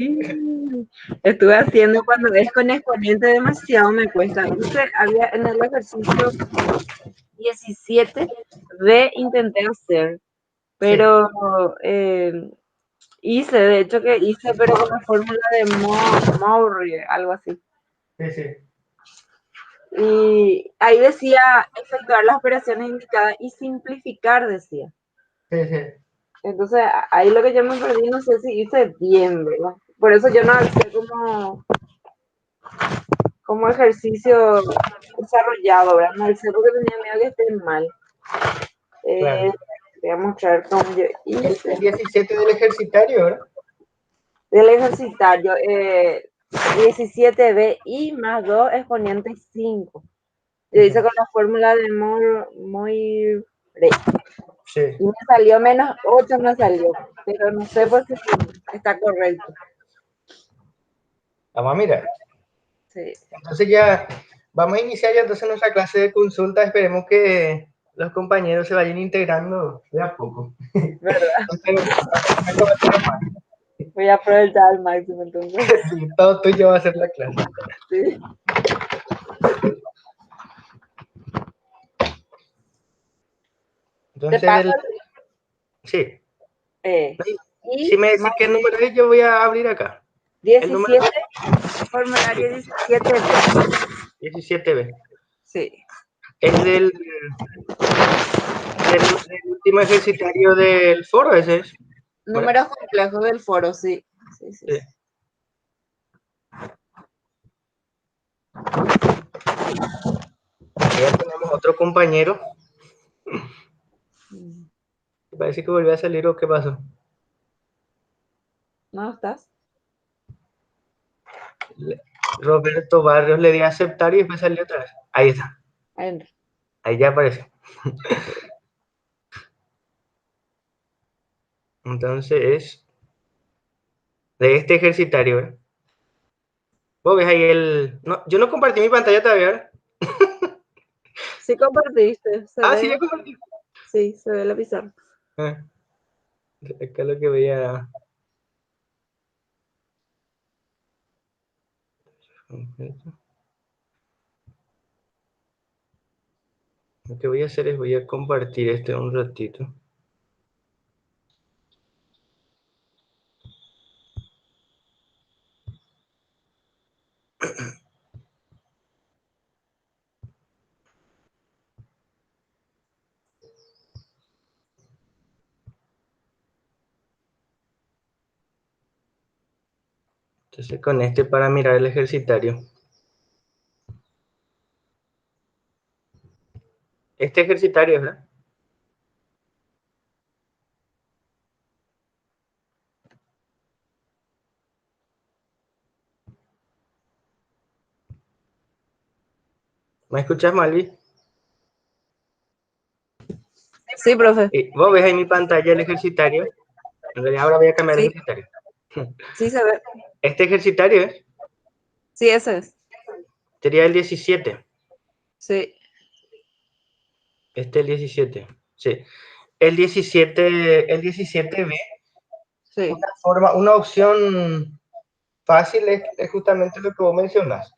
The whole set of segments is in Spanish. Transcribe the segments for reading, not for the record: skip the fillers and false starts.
Sí. Estuve haciendo cuando es con exponente demasiado me cuesta. Había en el ejercicio 17B intenté hacer, Sí, pero hice, de hecho que hice, pero con la fórmula de Maury, algo así. sí, sí, Y ahí decía efectuar las operaciones indicadas y simplificar, decía. sí, sí. Entonces, ahí lo que yo me perdí, no sé si hice bien, ¿verdad? Por eso yo no hice como ejercicio desarrollado, ¿verdad? No hice porque tenía miedo que esté mal. Claro. Voy a mostrar cómo yo El hice. 17 del ejercitario, ¿verdad? Del ejercitario, 17B y más 2 exponente 5. Yo hice Ujú. con la fórmula de Moire. Sí. Y me salió menos 8, me salió. Pero no sé por qué está correcto. Vamos a mirar. Sí. Entonces ya vamos a iniciar ya entonces nuestra clase de consulta. Esperemos que los compañeros se vayan integrando de a poco. ¿Verdad? Hasta el momento va a ser normal. Voy a aprovechar al máximo entonces. Sí, todo tuyo va a ser la clase. Sí. Te Entonces, paso sí. Si y me decís más qué número es, yo voy a abrir acá. El número 17, sí, formulario 17B. 17B. Sí. Es del último ejercitario del foro, ese es. ¿Verdad? Números complejos del foro, sí. Sí, sí, Sí. sí. Ya tenemos otro compañero. Parece que volvió a salir o qué pasó. ¿No estás? Roberto Barrios le di a aceptar y después salió otra vez. Ahí está. Adentro. Ahí ya apareció. Sí. Entonces es de este ejercitario, ¿eh? Vos ves ahí el... No, yo no compartí mi pantalla todavía, ¿verdad? Sí compartiste, se Ah, sí, ve. ya compartí. Sí, se ve la pizarra. Ah, acá lo que veía... Lo que voy a hacer es voy a compartir este un ratito. Entonces con este para mirar el ejercitario. Este ejercitario, ¿verdad? ¿Me escuchas, Malvi? Sí, profe. Vos ves ahí mi pantalla el ejercitario. En realidad ahora voy a cambiar el Sí, ejercitario. sí se ve. Este ejercitario Sí, ese es. sería el 17. Sí, Este es el 17. Sí. El 17B, sí. una opción fácil es justamente lo que vos mencionas,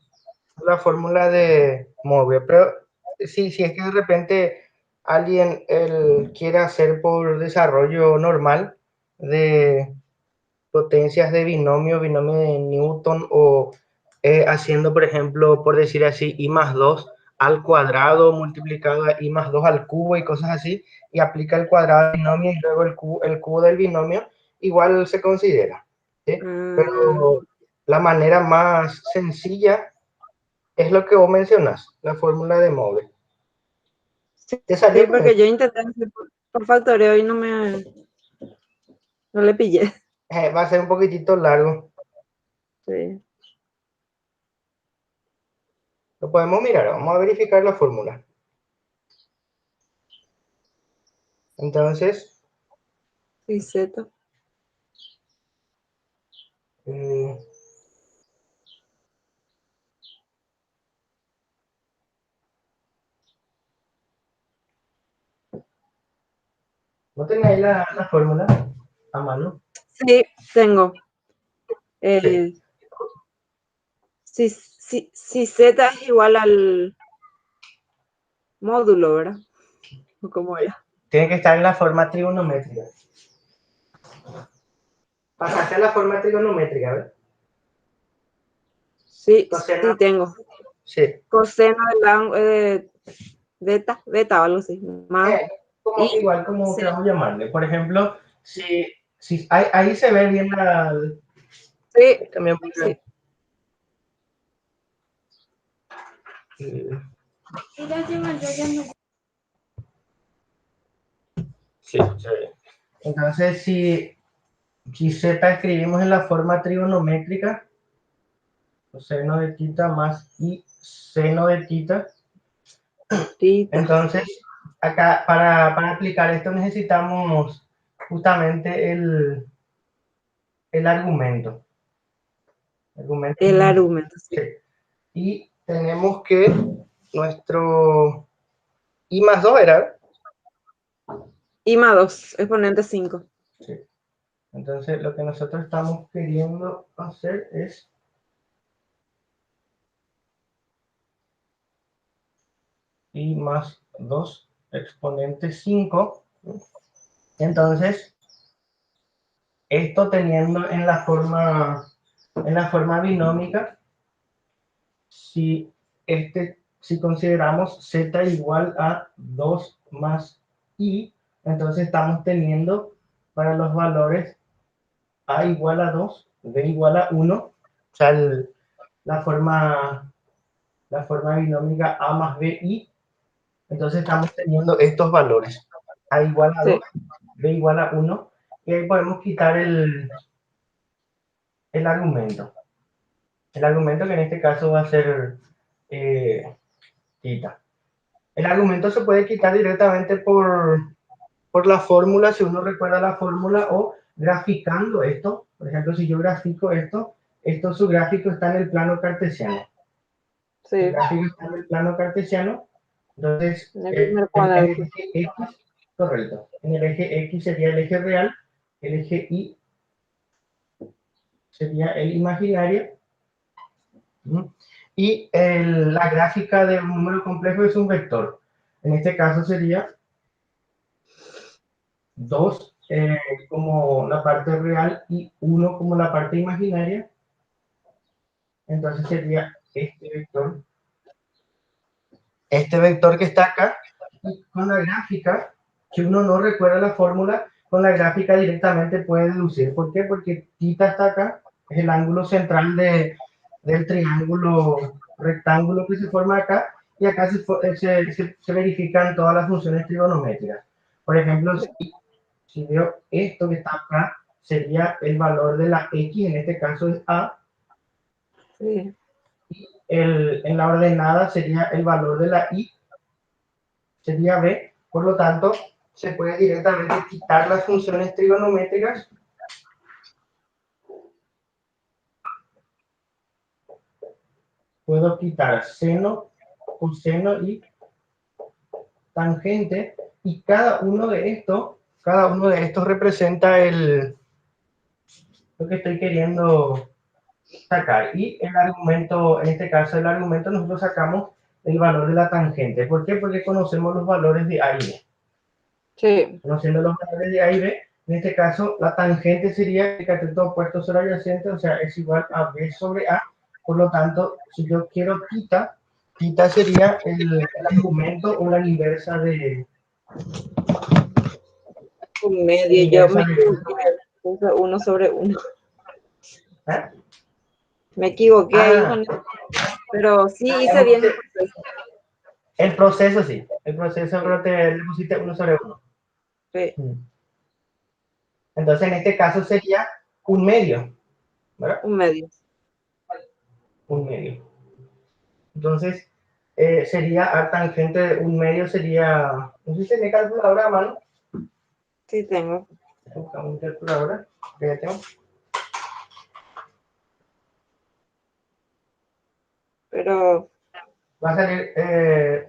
la fórmula de Mobius. Pero sí, si es que de repente alguien quiere hacer por desarrollo normal de potencias de binomio de Newton o haciendo, por ejemplo, por decir así, I más 2 al cuadrado multiplicado a I más 2 al cubo y cosas así, y aplica el cuadrado del binomio y luego el cubo del binomio, igual se considera, ¿sí? Mm, Pero la manera más sencilla es lo que vos mencionas, la fórmula de Mobius. ¿Te sí, salió con porque eso? yo intenté hacer por factoreo y no le pillé. Va a ser un poquitito largo. Sí. Lo podemos mirar, vamos a verificar la fórmula. Entonces, Sí, Z. eh, ¿no tenéis la fórmula a mano? Sí, tengo. Eh, si z es igual al módulo, ¿verdad? ¿O cómo era? Tiene que estar en la forma trigonométrica. Pasaste a la forma trigonométrica, ¿ves? Sí, Coseno, sí tengo. sí. Coseno de beta o algo así. Más y Igual como sí, queramos llamarle. Por ejemplo, si ahí se ve bien la... sí, También sí. Sí, se ve. Entonces, si z escribimos en la forma trigonométrica, coseno de tita más y seno de tita. Tita. Entonces, acá para aplicar esto necesitamos justamente el argumento. El argumento, sí. Sí. Y tenemos que nuestro I más 2 era. I más 2, exponente 5. Sí. Entonces, lo que nosotros estamos queriendo hacer es I más 2 exponente 5. Entonces, esto teniendo en la forma binómica, si, si consideramos z igual a 2 más i, entonces estamos teniendo para los valores a igual a 2, b igual a 1, o sea, la forma, la forma binómica a más bi, entonces estamos teniendo estos valores, a igual a 2, Sí. b igual a 1, y ahí podemos quitar el argumento. El argumento que en este caso va a ser quita. El argumento se puede quitar directamente por la fórmula, si uno recuerda la fórmula, o graficando esto. Por ejemplo, si yo grafico esto su gráfico está en el plano cartesiano. El Sí. gráfico está en el plano cartesiano, entonces En el primer en el cuadrante. eje X, correcto, en el eje X sería el eje real, el eje Y sería el imaginario, y la gráfica de un número complejo es un vector. En este caso sería 2 como la parte real y 1 como la parte imaginaria. Entonces sería este vector que está acá, y con la gráfica, si uno no recuerda la fórmula, con la gráfica directamente puede deducir. ¿Por qué? Porque θ está acá, es el ángulo central del triángulo rectángulo que se forma acá, y acá se verifican todas las funciones trigonométricas. Por ejemplo, si veo esto que está acá, sería el valor de la x, en este caso es a, Sí. en la ordenada sería el valor de la y, sería b, por lo tanto, se puede directamente quitar las funciones trigonométricas. Puedo quitar seno, coseno y tangente, y cada uno de estos representa lo que estoy queriendo sacar. Y el argumento, en este caso el argumento, nosotros sacamos el valor de la tangente. ¿Por qué? Porque conocemos los valores de A y B. Sí. Conociendo los valores de A y B, en este caso la tangente sería el cateto opuesto sobre adyacente, o sea, es igual a B sobre A. Por lo tanto, si yo quiero θ sería el argumento o la inversa de... Un medio, yo me equivoqué. Puse 1 sobre 1. ¿eh? Me equivoqué ahí Ah, con eso. Pero sí hice bien el proceso. el proceso sí, el proceso Sí. creo que le pusiste 1 sobre 1. Sí. Entonces, en este caso sería un medio, ¿verdad? Un medio. Un medio. Entonces, sería a tangente de un medio, sería, no sé si tiene calculadora a mano. Sí tengo. Buscamos calculadora, que ya tengo. Pero Va a salir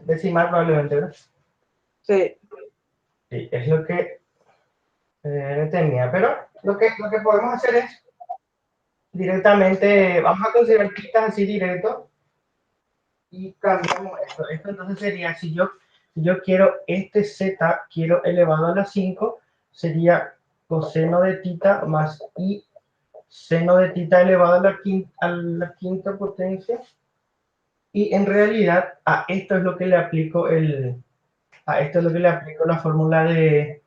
decimal probablemente, ¿verdad? sí. Sí, es lo que tenía. Pero lo que podemos hacer es directamente, vamos a considerar tita así directo y cambiamos esto. Esto entonces sería, si yo quiero este z, quiero elevado a la 5, sería coseno de tita más i seno de tita elevado a la quinta potencia. Y en realidad a esto es lo que le aplico la fórmula de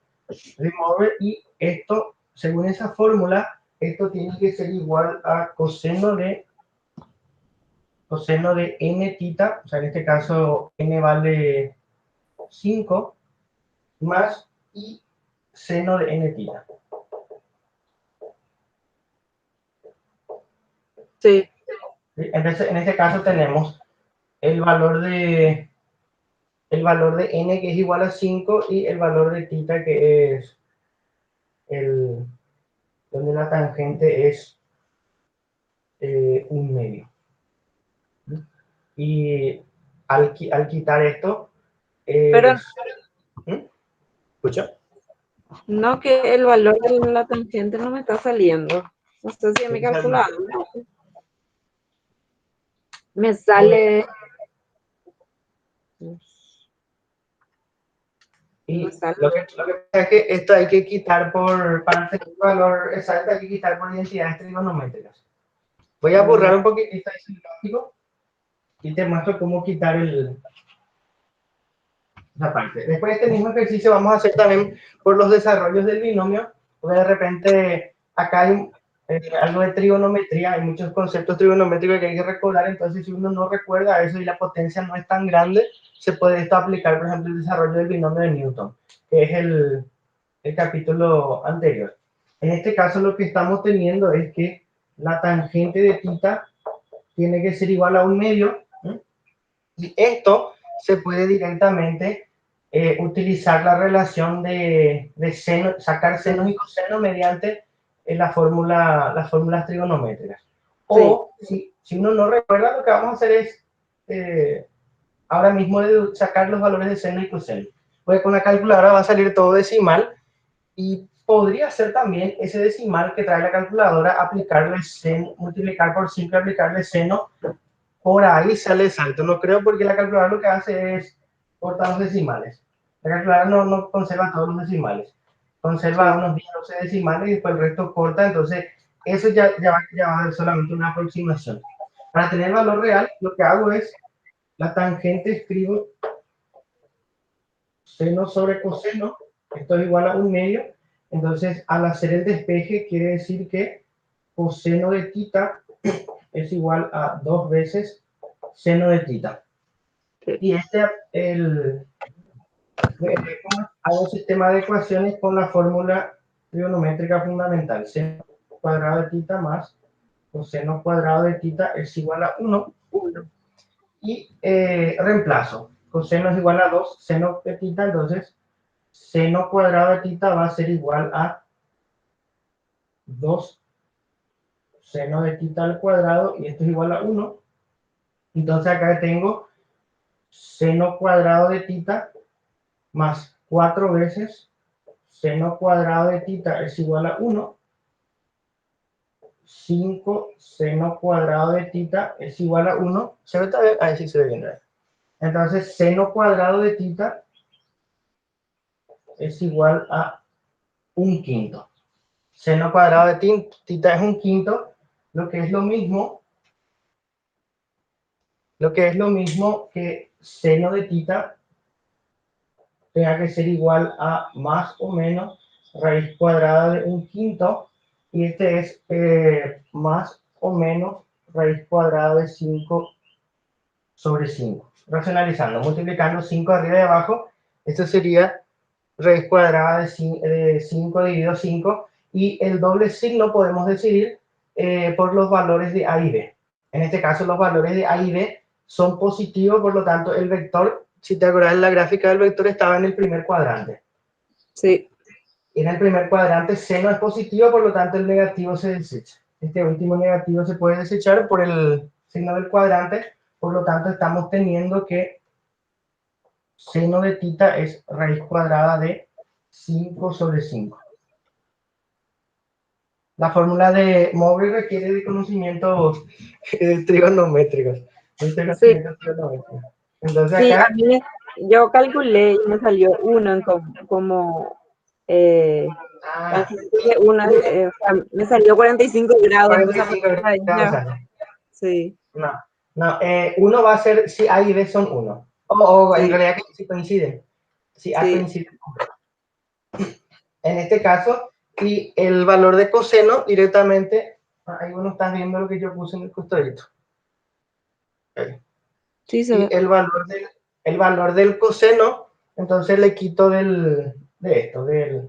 Mover, y esto, según esa fórmula, esto tiene que ser igual a coseno de n tita, o sea, en este caso n vale 5, más y seno de n tita. Sí. Entonces, en este caso tenemos el valor de n, que es igual a 5, y el valor de tita, que es donde la tangente es 1/2. Y al quitar esto, Pero ¿Mm? ¿Escucha? no, que el valor de la tangente no me está saliendo. No sé si en mi calculadora me sale. No Y sale. lo que pasa es que esto hay que quitar para tener el valor exacto, hay que quitar por identidades trigonométricas. Voy a borrar un poquitito ese gráfico y te muestro cómo quitar esa parte. Después de este mismo ejercicio vamos a hacer también por los desarrollos del binomio, porque de repente acá hay algo de trigonometría, hay muchos conceptos trigonométricos que hay que recordar. Entonces si uno no recuerda eso y la potencia no es tan grande, se puede esto aplicar, por ejemplo, el desarrollo del binomio de Newton, que es el capítulo anterior. En este caso lo que estamos teniendo es que la tangente de theta tiene que ser igual a 1/2, ¿eh? Y esto se puede directamente utilizar la relación de seno, sacar seno y coseno mediante las fórmulas trigonométricas. O si uno no recuerda, lo que vamos a hacer es ahora mismo sacar los valores de seno y coseno. Pues con la calculadora va a salir todo decimal, y podría ser también ese decimal que trae la calculadora, aplicarle seno, multiplicar por 5, aplicarle seno. Por ahí sale salto. No creo, porque la calculadora lo que hace es cortar los decimales. La calculadora no conserva todos los decimales. Conserva unos 10, 12 decimales y después el resto corta. Entonces, eso ya va a ser solamente una aproximación. Para tener el valor real, lo que hago es la tangente, escribo seno sobre coseno. Esto es igual a 1/2. Entonces, al hacer el despeje, quiere decir que coseno de theta es igual a 2 veces seno de theta. Y hago un sistema de ecuaciones con la fórmula trigonométrica fundamental. Seno cuadrado de theta más coseno cuadrado de theta es igual a 1. Y reemplazo. Coseno es igual a 2 seno de theta, entonces seno cuadrado de theta va a ser igual a 2 seno de theta al cuadrado, y esto es igual a 1. Entonces acá tengo seno cuadrado de theta más 4 veces seno cuadrado de theta es igual a 1. 5 seno cuadrado de theta es igual a 1. ¿Se ve todavía? Ahí sí se ve bien. Entonces, seno cuadrado de theta es igual a 1/5. Seno cuadrado de theta es 1/5, lo que es lo mismo que seno de theta tenga que ser igual a más o menos raíz cuadrada de 1/5, y este es más o menos raíz cuadrada de 5 sobre 5. Racionalizando, multiplicando 5 arriba y abajo, esto sería raíz cuadrada de 5 dividido 5, y el doble signo podemos decidir por los valores de A y B. En este caso, los valores de A y B son positivos, por lo tanto, el vector, si te acuerdas, la gráfica del vector estaba en el primer cuadrante. Sí. En el primer cuadrante, seno es positivo, por lo tanto, el negativo se desecha. Este último negativo se puede desechar por el signo del cuadrante, por lo tanto, estamos teniendo que seno de theta es raíz cuadrada de 5 sobre 5. La fórmula de móvil requiere de conocimientos trigonométricos. Sí, Entonces sí, a acá, mí yo calculé y me salió uno en como eh, ah, calculé que uno, o sea, me salió 45 grados, entonces a 45 partir de ahí grados ya, sale. sí, No, no, uno va a ser si A y B son uno. O en sí, realidad si coinciden. Si A sí, coincide con B. En este caso, y el valor de coseno directamente, ahí uno está viendo lo que yo puse en el costadito. sí se ve. Y el valor del coseno, entonces le quito de esto, del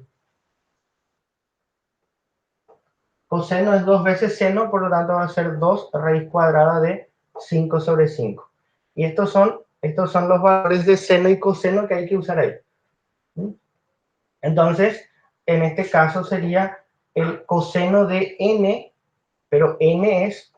coseno es 2 veces seno, por lo tanto va a ser 2 raíz cuadrada de 5 sobre 5. Y estos son los valores de seno y coseno que hay que usar ahí. Entonces, en este caso sería el coseno de n, pero n es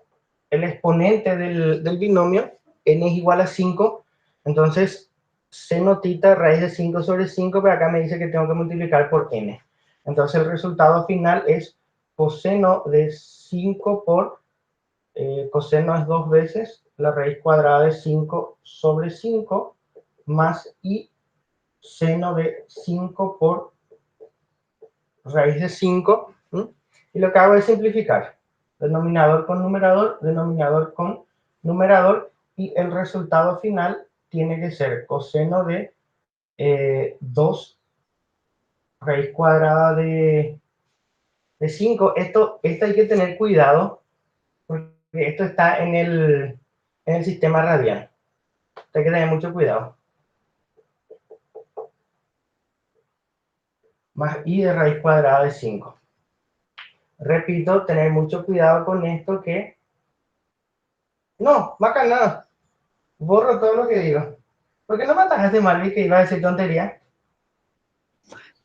el exponente del binomio, n es igual a 5, entonces seno tita raíz de 5 sobre 5, pero acá me dice que tengo que multiplicar por n. Entonces el resultado final es coseno de 5 por, coseno es 2 veces la raíz cuadrada de 5 sobre 5, más i seno de 5 por raíz de 5, ¿sí? Y lo que hago es simplificar. Denominador con numerador, y el resultado final tiene que ser coseno de 2 raíz cuadrada de 5. Esto hay que tener cuidado, porque esto está en el sistema radial. Hay que tener mucho cuidado. Más i de raíz cuadrada de 5. Repito, tener mucho cuidado con esto que... No, más nada. Borro todo lo que digo. ¿Por qué no me atajaste, Malvi, que iba a decir tontería?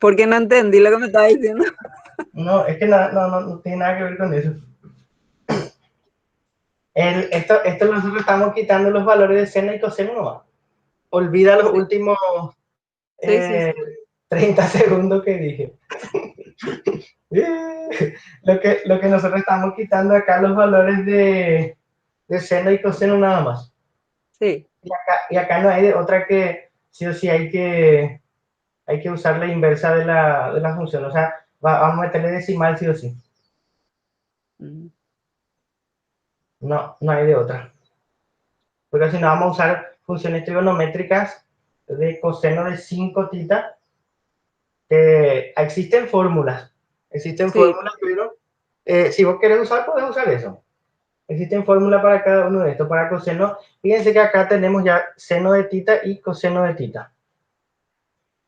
Porque no entendí lo que me estaba diciendo. No, es que no tiene nada que ver con eso. Esto nosotros estamos quitando los valores de seno y coseno nomás. Olvida los Sí, últimos sí, sí, eh, sí. 30 segundos que dije. Lo que nosotros estamos quitando acá, los valores de seno y coseno nada más. Sí. Y acá no hay de otra que sí o sí hay que usar la inversa de la función. O sea, vamos a meterle decimal sí o sí. Mm. No hay de otra. Porque si no vamos a usar funciones trigonométricas de coseno de 5 tita. Existen Sí, fórmulas, pero si vos querés usar, podés usar eso. Existen fórmulas para cada uno de estos. Para coseno, fíjense que acá tenemos ya seno de tita y coseno de tita.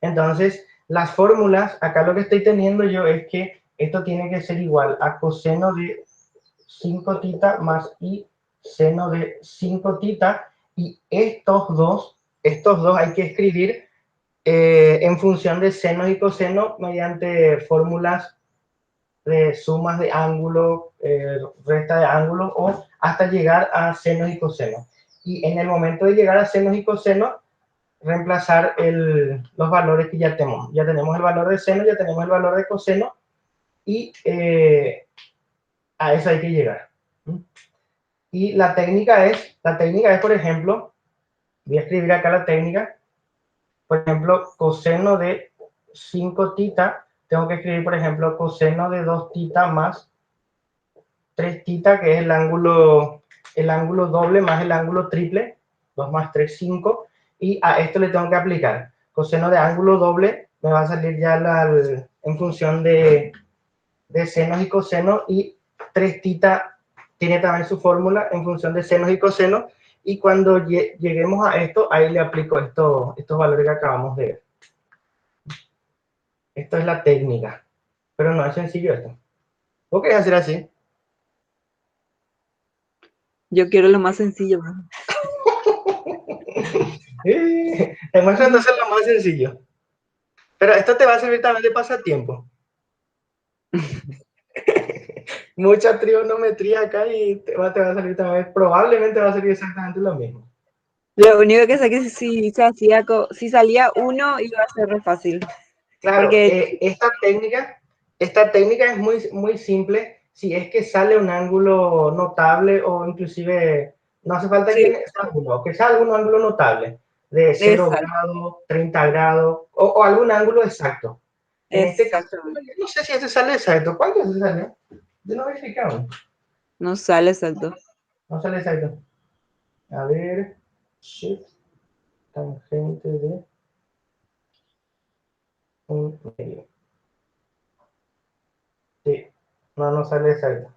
Entonces, las fórmulas, acá lo que estoy teniendo yo es que esto tiene que ser igual a coseno de 5 tita más i seno de 5 tita, y estos dos hay que escribir en función de seno y coseno mediante fórmulas de sumas de ángulo, resta de ángulo, o hasta llegar a senos y cosenos. Y en el momento de llegar a senos y cosenos, reemplazar los valores que ya tenemos. Ya tenemos el valor de seno, ya tenemos el valor de coseno, y a eso hay que llegar. Y la técnica es, por ejemplo, voy a escribir acá la técnica. Por ejemplo, coseno de 5 tita, tengo que escribir, por ejemplo, coseno de 2 tita más 3 tita, que es el ángulo doble más el ángulo triple, 2 más 3, 5, y a esto le tengo que aplicar. Coseno de ángulo doble me va a salir ya en función de senos y cosenos, y 3 tita tiene también su fórmula en función de senos y cosenos, y cuando lleguemos a esto, ahí le aplico estos valores que acabamos de ver. Esto es la técnica, pero no es sencillo esto. ¿Vos querés hacer así? yo quiero lo más sencillo, bro. Te muestro entonces lo más sencillo. Pero esto te va a servir también de pasatiempo. Mucha trigonometría acá y te va a salir también, probablemente va a salir exactamente lo mismo. Lo único que sé que si se hacía, si salía uno iba a ser re fácil. Claro, Porque esta técnica es muy, muy simple si es que sale un ángulo notable o inclusive no hace falta Sí, que salga un ángulo notable de 0 exacto, grados, 30 grados o algún ángulo exacto. En este caso, exactamente. no sé si este sale exacto. ¿Cuánto se sale? Yo no verifiqué aún. No sale exacto. No sale exacto. A ver, shift, tangente de un medio. Sí, no, no sale exacto.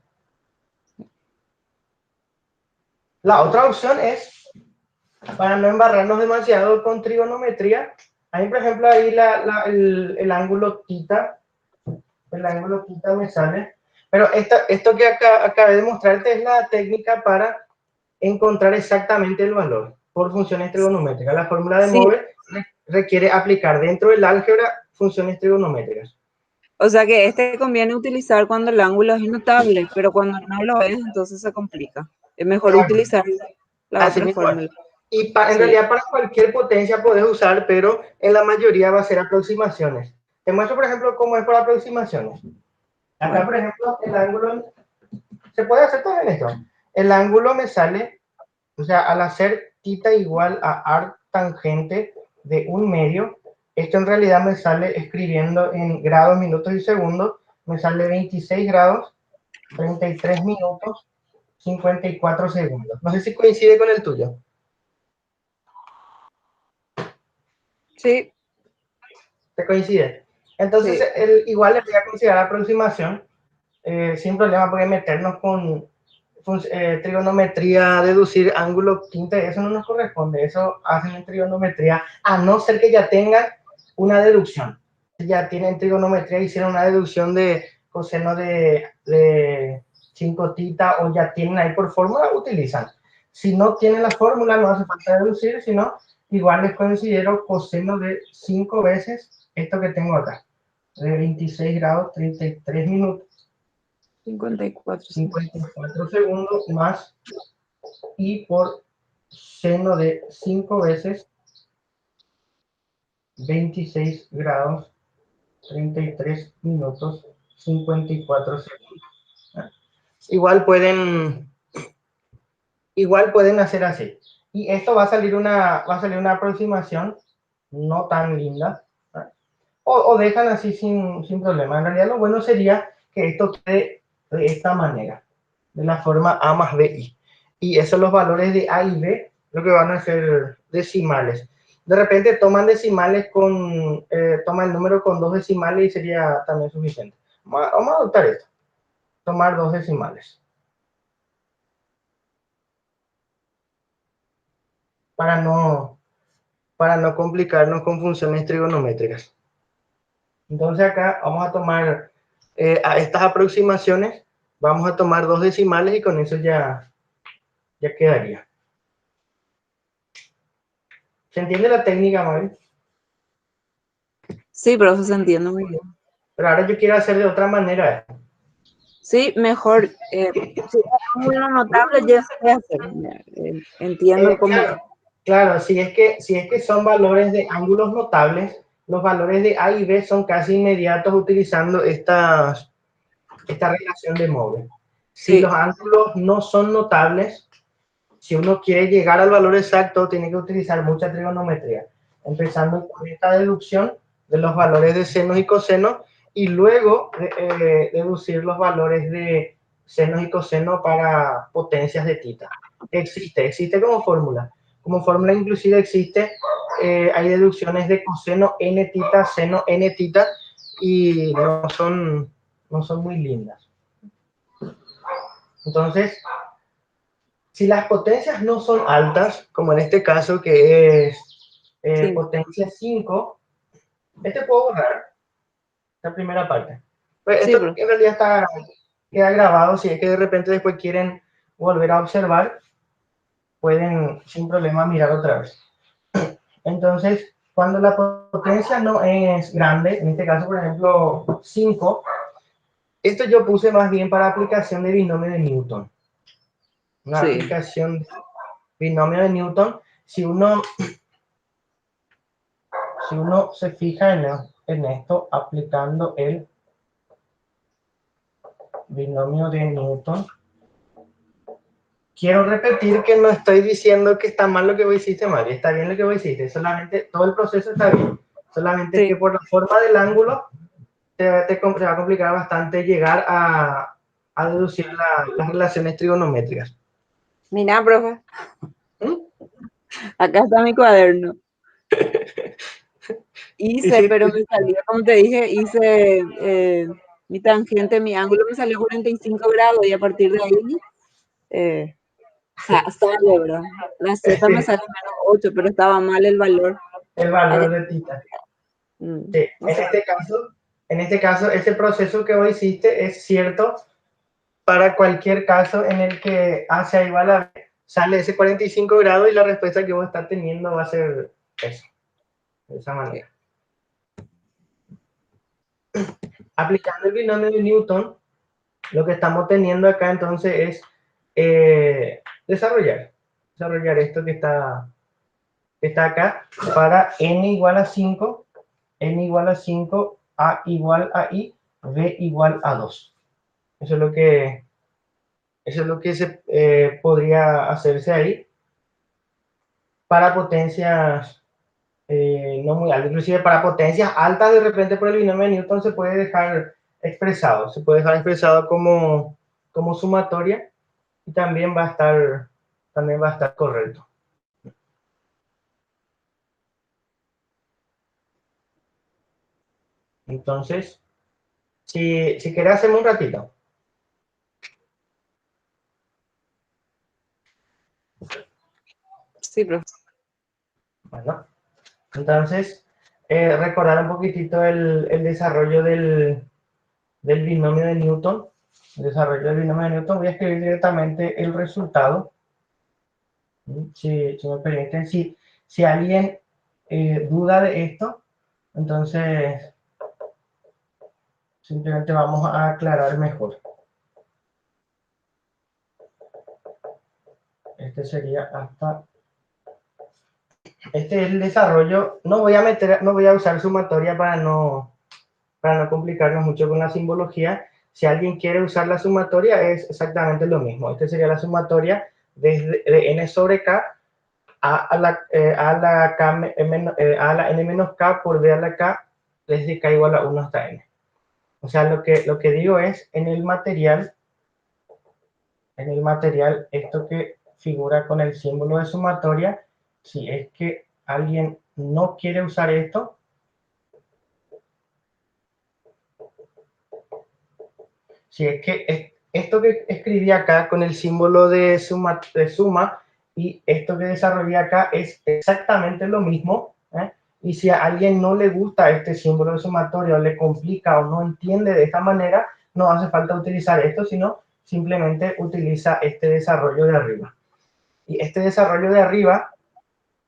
La otra opción es, para no embarrarnos demasiado con trigonometría, ahí por ejemplo ahí el ángulo θ, el ángulo θ me sale, pero esto que acabé de mostrarte es la técnica para encontrar exactamente el valor por funciones trigonométricas. La fórmula de Sí, Moore requiere aplicar dentro del álgebra funciones trigonométricas. o sea que este conviene utilizar cuando el ángulo es notable, pero cuando no lo es, entonces se complica. Es mejor Claro, utilizar la así otra mismo es. fórmula. Y en Sí, realidad para cualquier potencia puedes usar, pero en la mayoría va a ser aproximaciones. Te muestro, por ejemplo, cómo es por aproximaciones. Acá, bueno, por ejemplo, el ángulo, se puede hacer también esto. El ángulo me sale, o sea, al hacer θ igual a arc tangente de un medio, esto en realidad me sale escribiendo en grados, minutos y segundos, me sale 26 grados, 33 minutos, 54 segundos. No sé si coincide con el tuyo. sí, ¿Te coincide? Entonces, sí. igual le voy a considerar aproximación, sin problema, porque meternos con trigonometría, deducir ángulo, tinte, eso no nos corresponde, eso hacen en trigonometría, a no ser que ya tengan una deducción. Ya tienen trigonometría, hicieron una deducción de coseno de 5 tita o ya tienen ahí por fórmula, utilizan. Si no tienen la fórmula, no hace falta deducir, sino igual les considero coseno de 5 veces esto que tengo acá, de 26 grados, 33 minutos. 54. 54 segundos más y por seno de 5 veces 26 grados 33 minutos 54 segundos. Igual pueden hacer así. Y esto va a salir una aproximación no tan linda. O dejan así sin problema. En realidad lo bueno sería que esto quede de esta manera, de la forma A más BI. Y esos los valores de A y B, lo que van a ser decimales. De repente toman decimales toman el número con 2 decimales y sería también suficiente. Vamos a adoptar esto, tomar 2 decimales, para no, para no complicarnos con funciones trigonométricas. Entonces acá vamos a tomar a estas aproximaciones, vamos a tomar 2 decimales y con eso ya quedaría. ¿Se entiende la técnica, Mari? Sí, profe, se entiende muy bien. Pero ahora yo quiero hacer de otra manera. Sí, mejor. Si es un número notable, ya se puede hacer. Entiendo cómo. Claro, claro, si es que son valores de ángulos notables, los valores de A y B son casi inmediatos utilizando esta relación de Moore. Si los Sí, ángulos no son notables, si uno quiere llegar al valor exacto, tiene que utilizar mucha trigonometría, empezando con esta deducción de los valores de senos y cosenos y luego deducir los valores de senos y cosenos para potencias de tita. Existe como fórmula. Como fórmula inclusive existe, hay deducciones de coseno n tita, seno n tita y no son muy lindas. Entonces, si las potencias no son altas, como en este caso que es sí, potencia 5, este puedo borrar, la primera parte. Pues sí, esto profe. en realidad queda grabado, si es que de repente después quieren volver a observar, pueden sin problema mirar otra vez. Entonces, cuando la potencia no es grande, en este caso por ejemplo 5, esto yo puse más bien para aplicación de binomio de Newton. Una Sí. aplicación de binomio de Newton, si uno se fija en esto, aplicando binomio de Newton. Quiero repetir que no estoy diciendo que está mal lo que vos hiciste, Mari. Está bien lo que vos hiciste. Solamente todo el proceso está bien. Solamente Sí. que por la forma del ángulo te va a complicar bastante llegar a deducir las relaciones trigonométricas. Mira, profe, ¿Mm? acá está mi cuaderno. Y Hice, sí, pero me salió, como te dije, hice mi tangente, mi ángulo me salió 45 grados y a partir de ahí sale, ¿verdad? La Z me sí, sale menos 8, pero estaba mal el valor. el Allá, valor de tita. Sí, no sé. en este caso, ese proceso que vos hiciste es cierto para cualquier caso en el que A sea igual a B, sale ese 45 grados y la respuesta que vos estás teniendo va a ser eso, de esa manera. Aplicando el binomio de Newton, lo que estamos teniendo acá entonces es desarrollar esto que está acá para n igual a 5, n igual a 5, a igual a i, b igual a 2. Eso es lo que se podría hacerse ahí para potencias no muy altas. Inclusive para potencias altas, de repente por el binomio de Newton se puede dejar expresado como sumatoria y también va a estar correcto. Entonces, si querés, hacemos un ratito. Sí, profe. Bueno, entonces, recordar un poquitito el desarrollo del binomio de Newton. El desarrollo del binomio de Newton, voy a escribir directamente el resultado. Si me permiten, si alguien duda de esto, entonces simplemente vamos a aclarar mejor. Este sería hasta... Este es el desarrollo. No voy a usar sumatoria para no complicarnos mucho con la simbología. Si alguien quiere usar la sumatoria, es exactamente lo mismo. Este sería la sumatoria de n sobre k a la n menos k por b a la k desde k igual a 1 hasta n. O sea, lo que digo es, en el material, esto que figura con el símbolo de sumatoria, si es que alguien no quiere usar esto, si es que esto que escribí acá con el símbolo de suma y esto que desarrollé acá es exactamente lo mismo, ¿eh? Y si a alguien no le gusta este símbolo de sumatoria o le complica o no entiende de esta manera, no hace falta utilizar esto, sino simplemente utiliza este desarrollo de arriba. Y este desarrollo de arriba,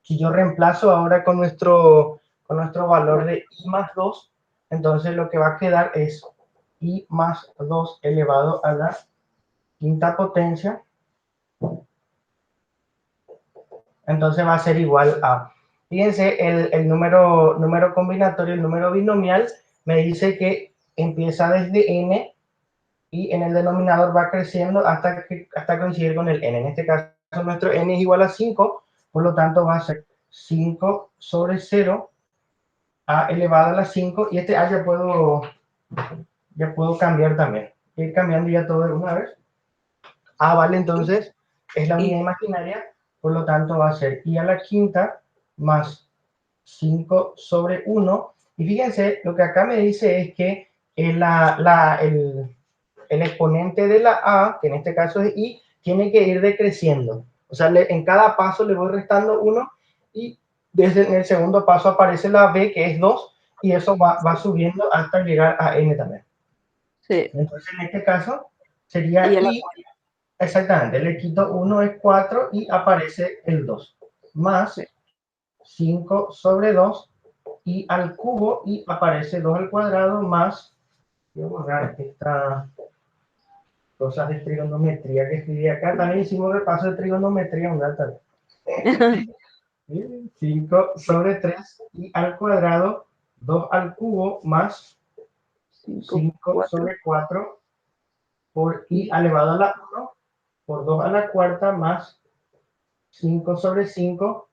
si yo reemplazo ahora con nuestro valor de i más 2, entonces lo que va a quedar es i más 2 elevado a la quinta potencia. Entonces va a ser igual a, fíjense, el número combinatorio, el número binomial, me dice que empieza desde n y en el denominador va creciendo hasta coincidir con el n. En este caso nuestro n es igual a 5, por lo tanto va a ser 5 sobre 0 a elevado a la 5, y este a ya puedo cambiar también. Ir cambiando ya todo de una vez. A vale, entonces es la unidad imaginaria, por lo tanto va a ser i a la quinta más 5 sobre 1. Y fíjense, lo que acá me dice es que el exponente de la a, que en este caso es i, tiene que ir decreciendo. O sea, en cada paso le voy restando 1 y desde el segundo paso aparece la b, que es 2, y eso va subiendo hasta llegar a n también. Sí. Entonces, en este caso, sería Y i, exactamente, le quito 1 es 4 y aparece el 2, más 5 sobre 2 y al cubo, y aparece 2 al cuadrado más, voy a borrar estas cosas de trigonometría que escribí acá. También hicimos repaso de trigonometría, un data. 5 sobre 3 y al cuadrado, 2 al cubo más 5 4. sobre 4 por i elevado a la 1 por 2 a la cuarta más 5 sobre 5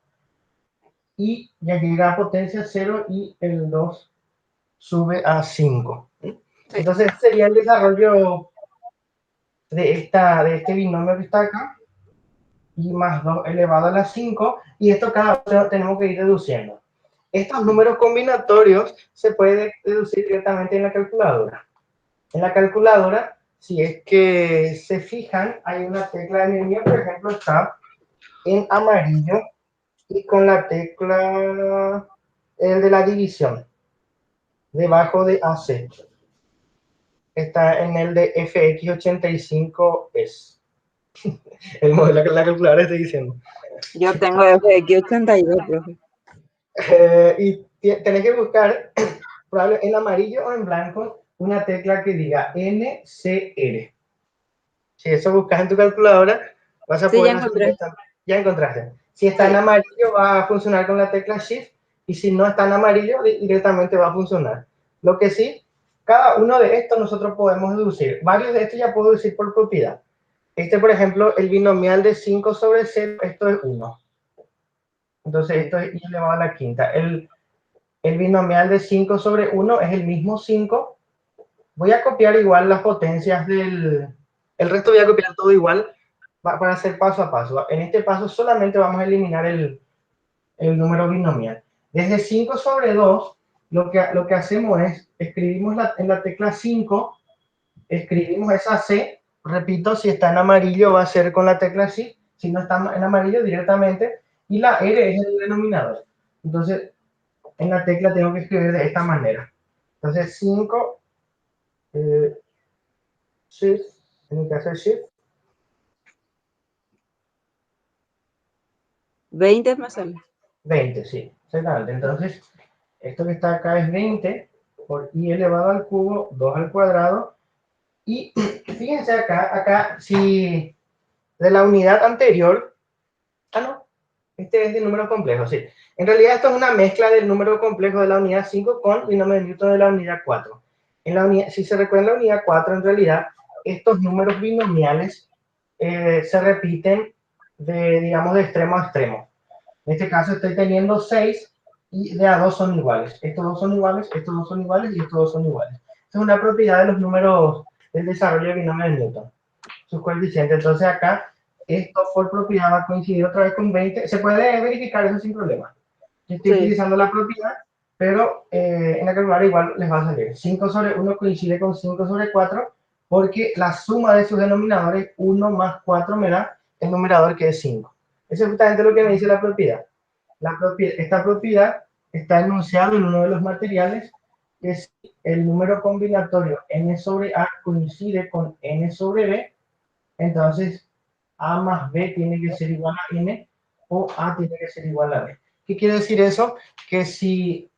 y ya llega a potencia 0 y el 2 sube a 5. Entonces sería el desarrollo de este binomio que está acá, y más 2 elevado a la 5, y esto cada uno tenemos que ir deduciendo. Estos números combinatorios se pueden deducir directamente en la calculadora. En la calculadora, si es que se fijan, hay una tecla de mi por ejemplo, está en amarillo y con la tecla de la división, debajo de AC. Está en el de FX85S. El modelo que la calculadora está diciendo. Yo tengo FX82, profe. Y tenés que buscar, probablemente en amarillo o en blanco, una tecla que diga NCR. Si eso buscas en tu calculadora, vas a poder hacer esto. Ya encontraste. Si está en amarillo, va a funcionar con la tecla Shift, y si no está en amarillo, directamente va a funcionar. Lo que sí, cada uno de estos nosotros podemos deducir. Varios de estos ya puedo deducir por propiedad. Este, por ejemplo, el binomial de 5 sobre 0, esto es 1. Entonces, esto es i elevado a la quinta. El binomial de 5 sobre 1 es el mismo 5. Voy a copiar igual las potencias del... El resto voy a copiar todo igual para hacer paso a paso. En este paso solamente vamos a eliminar el número binomial. Desde 5 sobre 2, lo que hacemos es, escribimos en la tecla 5, escribimos esa C, repito, si está en amarillo va a ser con la tecla C, si no está en amarillo directamente, y la R es el denominador. Entonces, en la tecla tengo que escribir de esta manera. Entonces, 5, Shift, tengo que hacer Shift. 20 más sale. 20, sí, exactamente. Entonces, esto que está acá es 20 por i elevado al cubo, 2 al cuadrado. Y fíjense acá, si de la unidad anterior, no, este es de número complejo, sí. En realidad esto es una mezcla del número complejo de la unidad 5 con binomio de Newton de la unidad 4. Si se recuerda en la unidad 4, en realidad, estos números binomiales se repiten digamos, de extremo a extremo. En este caso estoy teniendo 6 y de a 2 son iguales. Estos dos son iguales, estos dos son iguales y estos dos son iguales. Esta es una propiedad de los números del desarrollo de binomio de Newton, sus coeficientes. Entonces acá, esto por propiedad va a coincidir otra vez con 20. Se puede verificar eso sin problema. Yo estoy utilizando la propiedad, pero en la calculadora igual les va a salir. 5 sobre 1 coincide con 5 sobre 4, porque la suma de sus denominadores, 1 más 4, me da el numerador que es 5. Eso es justamente lo que me dice la propiedad. Esta propiedad está enunciada en uno de los materiales, que es el número combinatorio n sobre a coincide con n sobre b, entonces a más b tiene que ser igual a n, o a tiene que ser igual a b. ¿Qué quiere decir eso? Que si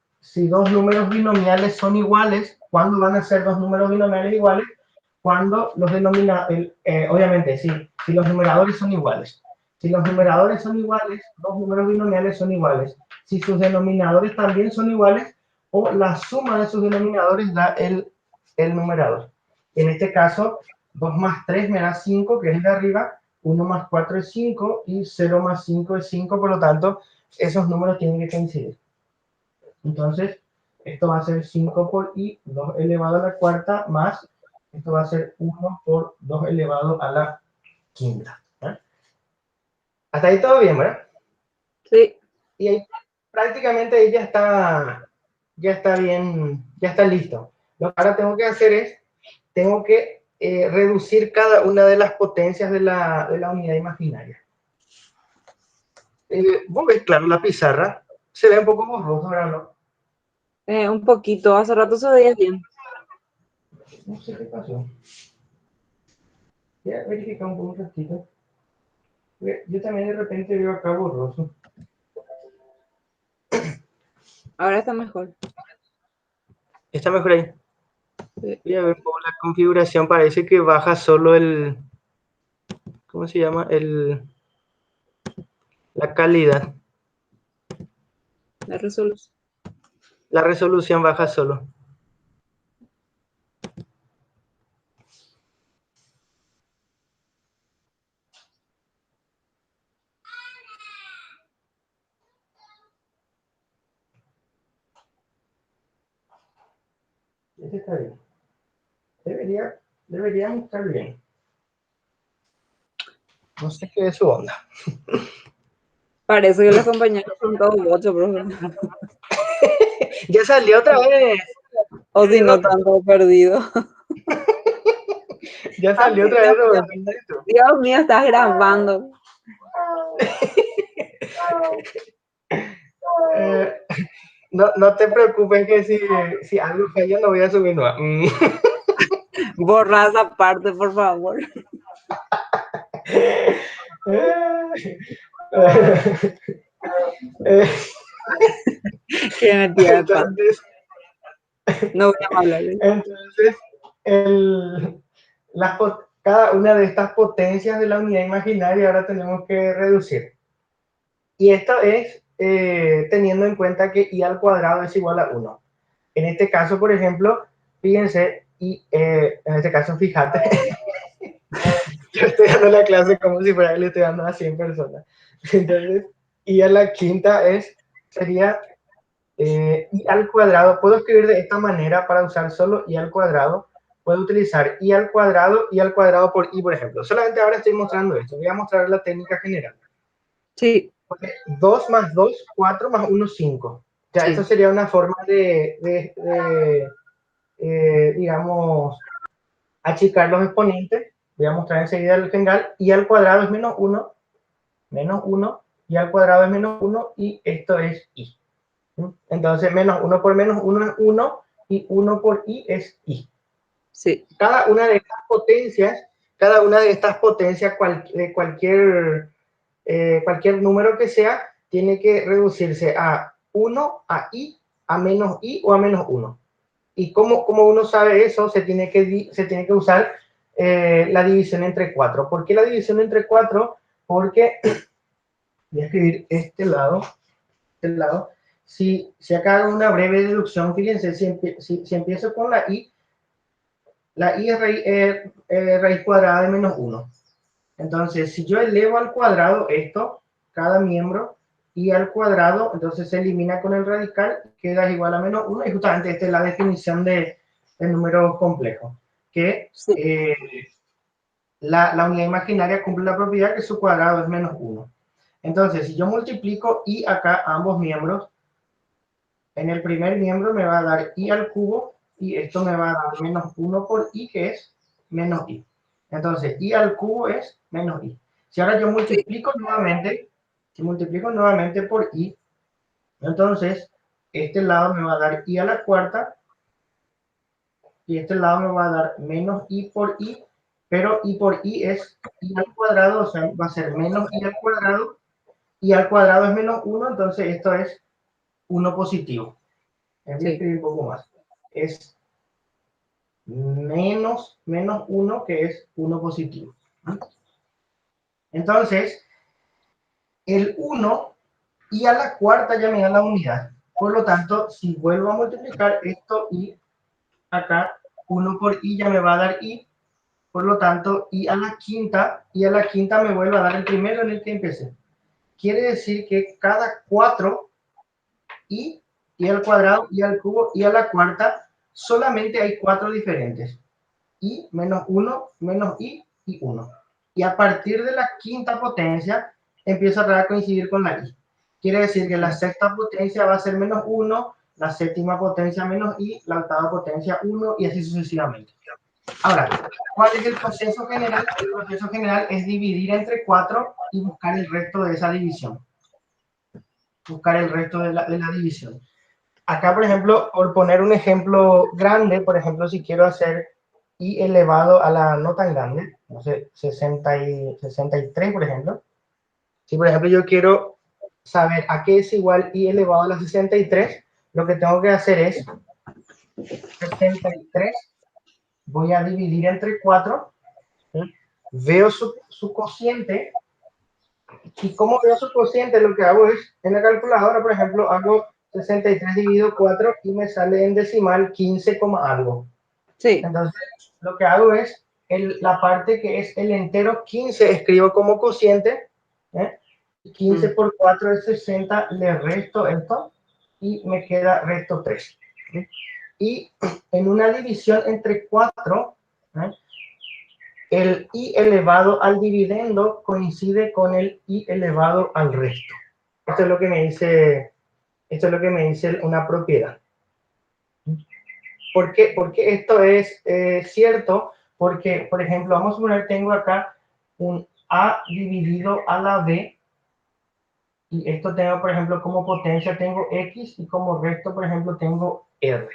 dos números binomiales son iguales, ¿cuándo van a ser dos números binomiales iguales? Cuando los denominadores, obviamente, si los numeradores son iguales. Si los numeradores son iguales, dos números binomiales son iguales. Si sus denominadores también son iguales, o la suma de sus denominadores da el numerador. En este caso, 2 más 3 me da 5, que es el de arriba, 1 más 4 es 5, y 0 más 5 es 5, por lo tanto, esos números tienen que coincidir. Entonces, esto va a ser 5 por i, 2 elevado a la cuarta, más, esto va a ser 1 por 2 elevado a la quinta. ¿Eh? Hasta ahí todo bien, ¿verdad? Sí. Y ahí prácticamente ahí ya está bien, ya está listo. Lo que ahora tengo que hacer es, tengo que reducir cada una de las potencias de la unidad imaginaria. Vos ves, claro, la pizarra se ve un poco borroso, ¿verdad? ¿No? Un poquito, hace rato se veía bien. No sé qué pasó. Voy a verificar un ratito. Yo también de repente veo acá borroso. Ahora está mejor. ¿Está mejor ahí? Sí. Voy a ver cómo la configuración parece que baja solo ¿cómo se llama? La calidad. La resolución. La resolución baja solo. Este está bien. Debería estar bien. No sé qué es su onda. Parece que los compañeros son todos 8, profe. Ya salió otra vez. O si no, tanto perdido. Ya Ay, salió otra Dios vez, mío, Roberto. Dios mío, estás grabando. Eh, no te preocupes que si algo falla no voy a subir nueva. Borra esa parte, por favor. Que me tira de pata. Entonces, No voy a hablar. entonces cada una de estas potencias de la unidad imaginaria ahora tenemos que reducir. Y esto es teniendo en cuenta que i al cuadrado es igual a 1. En este caso, por ejemplo, fíjense, y en este caso, fíjate, yo estoy dando la clase como si fuera que le estoy dando a 100 personas. Entonces, i a la quinta sería i al cuadrado. Puedo escribir de esta manera para usar solo i al cuadrado. Puedo utilizar i al cuadrado por i, por ejemplo. Solamente ahora estoy mostrando esto. Voy a mostrar la técnica general. Sí. 2 más 2, 4 más 1, 5. Ya, Sí. eso sería una forma de digamos, achicar los exponentes. Voy a mostrar enseguida el general. Y al cuadrado es menos 1, y al cuadrado es menos 1, y esto es i. Entonces, menos 1 por menos 1 es 1, y 1 por i es i. Sí. Cada una de estas potencias, cualquier número que sea, tiene que reducirse a 1, a i, a menos i o a menos 1. Y como uno sabe eso, se tiene que usar la división entre 4. ¿Por qué la división entre 4? Porque voy a escribir este lado. Si acá hago una breve deducción, fíjense, si empiezo con la i es raíz cuadrada de menos 1. Entonces, si yo elevo al cuadrado esto, cada miembro, y al cuadrado, entonces se elimina con el radical, queda igual a menos 1, y justamente esta es la definición de número complejo, que Sí. la unidad imaginaria cumple la propiedad que su cuadrado es menos 1. Entonces, si yo multiplico i acá a ambos miembros, en el primer miembro me va a dar i al cubo, y esto me va a dar menos 1 por i, que es menos i. Entonces, i al cubo es menos i. Si ahora yo multiplico nuevamente por i, entonces este lado me va a dar i a la cuarta, y este lado me va a dar menos i por i, pero i por i es i al cuadrado, o sea, va a ser menos i al cuadrado es menos 1, entonces esto es 1 positivo. Voy a escribir un poco más. Es menos 1, que es 1 positivo. Entonces, el 1 y a la cuarta ya me da la unidad. Por lo tanto, si vuelvo a multiplicar esto y acá, 1 por i ya me va a dar i. Por lo tanto, y a la quinta me vuelve a dar el primero en el que empecé. Quiere decir que cada 4 i al cuadrado, i al cubo, y a la cuarta, solamente hay 4 diferentes. I menos 1, menos i y 1. Y a partir de la quinta potencia, empieza a coincidir con la i. Quiere decir que la sexta potencia va a ser menos 1, la séptima potencia menos i, la octava potencia 1, y así sucesivamente. Ahora, ¿cuál es el proceso general? El proceso general es dividir entre 4 y buscar el resto de esa división. Buscar el resto de la división. Acá, por ejemplo, por poner un ejemplo grande, por ejemplo, si quiero hacer i elevado a la no tan grande, no sé, 63, por ejemplo. Si, por ejemplo, yo quiero saber a qué es igual i elevado a la 63, lo que tengo que hacer es 63, voy a dividir entre 4, ¿sí? Veo su cociente, y como veo su cociente, lo que hago es, en la calculadora, por ejemplo, hago 63 dividido 4 y me sale en decimal 15, algo. Sí. Entonces, lo que hago es, la parte que es el entero 15, escribo como cociente, 15 por 4 es 60, le resto esto, y me queda resto 3. ¿Sí? Y en una división entre 4, el i elevado al dividendo coincide con el i elevado al resto. Esto es lo que me dice una propiedad. ¿Por qué esto es cierto? Porque, por ejemplo, vamos a suponer, tengo acá un a dividido a la b, y esto tengo, por ejemplo, como potencia tengo x, y como resto, por ejemplo, tengo r.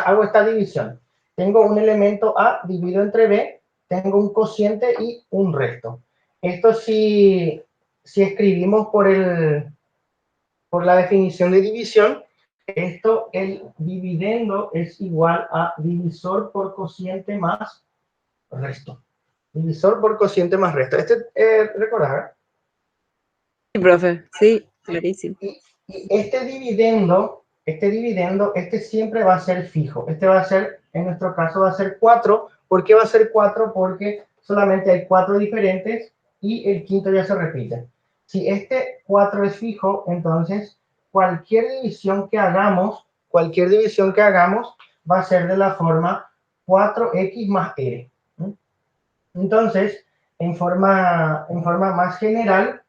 Hago esta división. Tengo un elemento a dividido entre b, tengo un cociente y un resto. Esto si escribimos por la definición de división, el dividendo es igual a divisor por cociente más resto. Divisor por cociente más resto. ¿Recordar? Sí, profe, sí, clarísimo. Y este dividendo, siempre va a ser fijo. Este va a ser, en nuestro caso, va a ser 4. ¿Por qué va a ser 4? Porque solamente hay 4 diferentes y el quinto ya se repite. Si este 4 es fijo, entonces cualquier división que hagamos va a ser de la forma 4x más r. Entonces, en forma más general,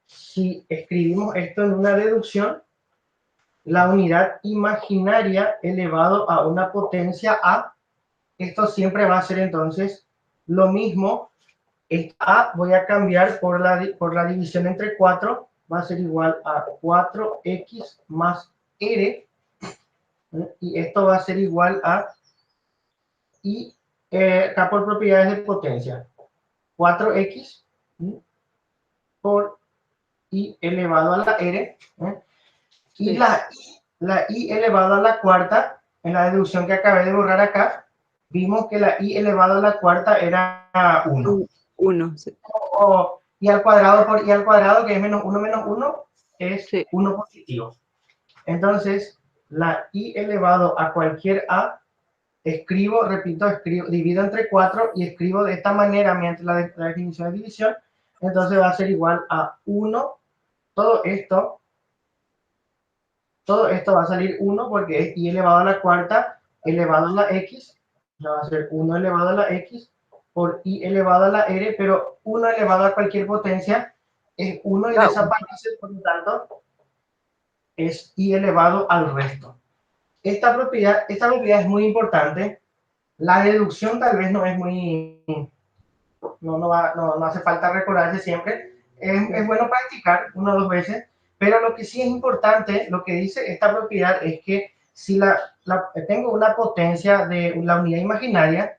si escribimos esto en una deducción, la unidad imaginaria elevado a una potencia a, esto siempre va a ser entonces lo mismo. A voy a cambiar por la división entre 4, va a ser igual a 4x más r, y esto va a ser igual a, y acá por propiedades de potencia, 4x por i elevado a la r, y Sí. la i elevado a la cuarta, en la deducción que acabé de borrar acá, vimos que la i elevado a la cuarta era 1. 1, sí. Y al cuadrado por i al cuadrado, que es menos 1, es Sí. 1 positivo. Entonces, la i elevado a cualquier a, divido entre 4 y escribo de esta manera mediante la definición de división. Entonces va a ser igual a 1. Todo esto va a salir 1 porque es i elevado a la cuarta elevado a la x. Ya va a ser 1 elevado a la x por i elevado a la r, pero 1 elevado a cualquier potencia es 1 y desaparece, por lo tanto, es i elevado al resto. Esta propiedad es muy importante. La deducción tal vez no es muy... No hace falta recordarse siempre. Es bueno practicar 1 o 2 veces, pero lo que sí es importante, lo que dice esta propiedad es que si tengo una potencia de la unidad imaginaria,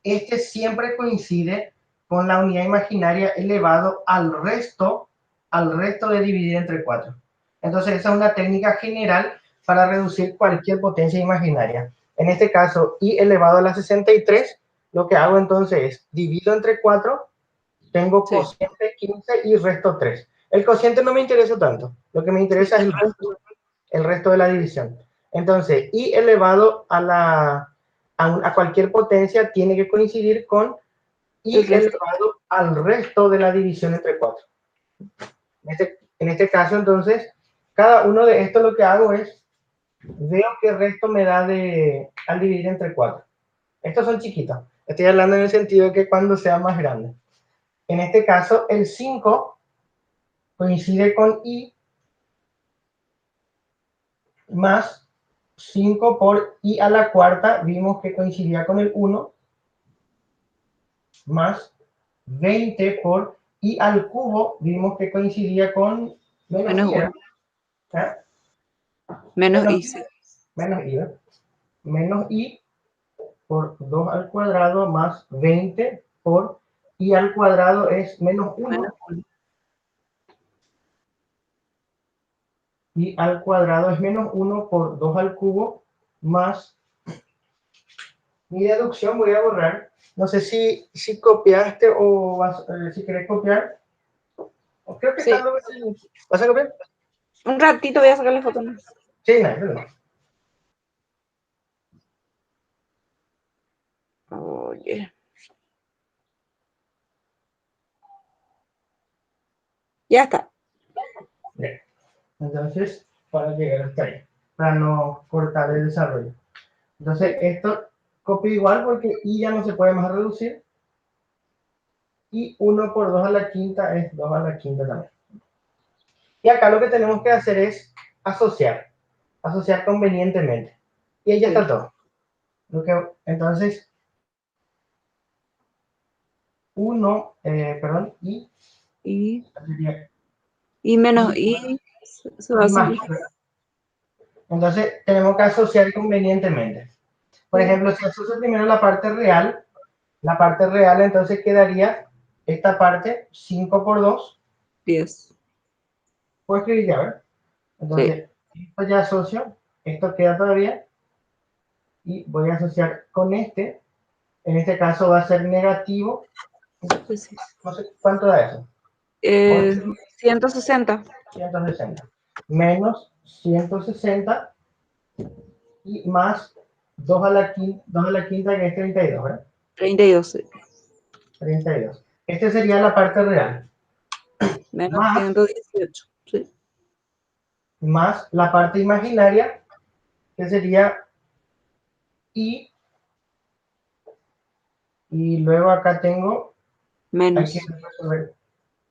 este siempre coincide con la unidad imaginaria elevado al resto de dividir entre 4. Entonces esa es una técnica general para reducir cualquier potencia imaginaria. En este caso, i elevado a la 63, lo que hago entonces es divido entre 4, tengo cociente 15 y resto 3. El cociente no me interesa tanto, lo que me interesa es el resto de la división. Entonces, i elevado a cualquier potencia tiene que coincidir con i elevado al resto de la división entre 4. En este caso, entonces, cada uno de estos lo que hago es, veo qué resto me da al dividir entre 4. Estos son chiquitos. Estoy hablando en el sentido de que cuando sea más grande. En este caso, el 5 coincide con i más 5 por i a la cuarta, vimos que coincidía con el 1, más 20 por i al cubo, vimos que coincidía con menos i. Menos i, sí. Menos i por 2 al cuadrado más 20 por i al cuadrado es menos 1. I al cuadrado es menos 1 por 2 al cubo más mi deducción. Voy a borrar. No sé si copiaste o si querés copiar. Creo que Sí. está lo que... ¿Vas a copiar? Un ratito voy a sacar la foto más. Sí, no. Oye. Ya está. Bien. Entonces, para llegar hasta ahí. para no cortar el desarrollo. Entonces, esto copio igual porque y ya no se puede más reducir. Y 1 por 2 a la quinta es 2 a la quinta también. Y acá lo que tenemos que hacer es asociar convenientemente. Y ahí ya está todo. Entonces, 1, perdón, Y sería menos y, y se va a y más. simplificar. Entonces, tenemos que asociar convenientemente. Por ejemplo, si asocio primero la parte real entonces quedaría esta parte 5 por 2. 10. Puedo escribir ya, ¿ver? Sí. Entonces, esto ya asocio, esto queda todavía, y voy a asociar con este. En este caso va a ser negativo. Pues sí. No sé cuánto da eso. 160. 160. Menos 160 y más 2 a la quinta que es 32, ¿verdad? 32. Sí. 32. Este sería la parte real. Menos Más, 118. Sí. más la parte imaginaria, que sería y. Y luego acá tengo, hay que Menos. resolver,